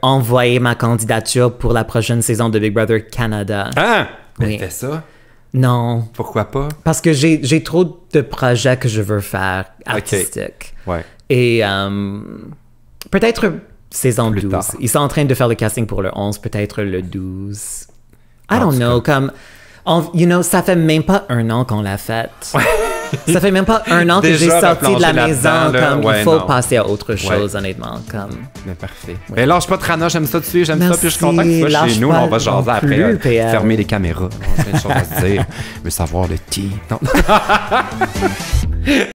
envoyé ma candidature pour la prochaine saison de Big Brother Canada. Ah! Oui. Fais ça? Non. Pourquoi pas? Parce que j'ai trop de projets que je veux faire artistiques. Okay. Ouais. Et peut-être saison 12. Tard. Ils sont en train de faire le casting pour le 11, peut-être le 12. I don't know, ça fait même pas 1 an qu'on l'a fait. Ça fait même pas 1 an que j'ai sorti de la maison. Il faut passer à autre chose, honnêtement. Mais parfait. Mais lâche pas Trana, j'aime ça dessus, j'aime ça. Puis je suis content que tu sois chez nous. On va jaser après. Fermer les caméras. On a plein de choses à se dire. Je veux savoir le tea. Non.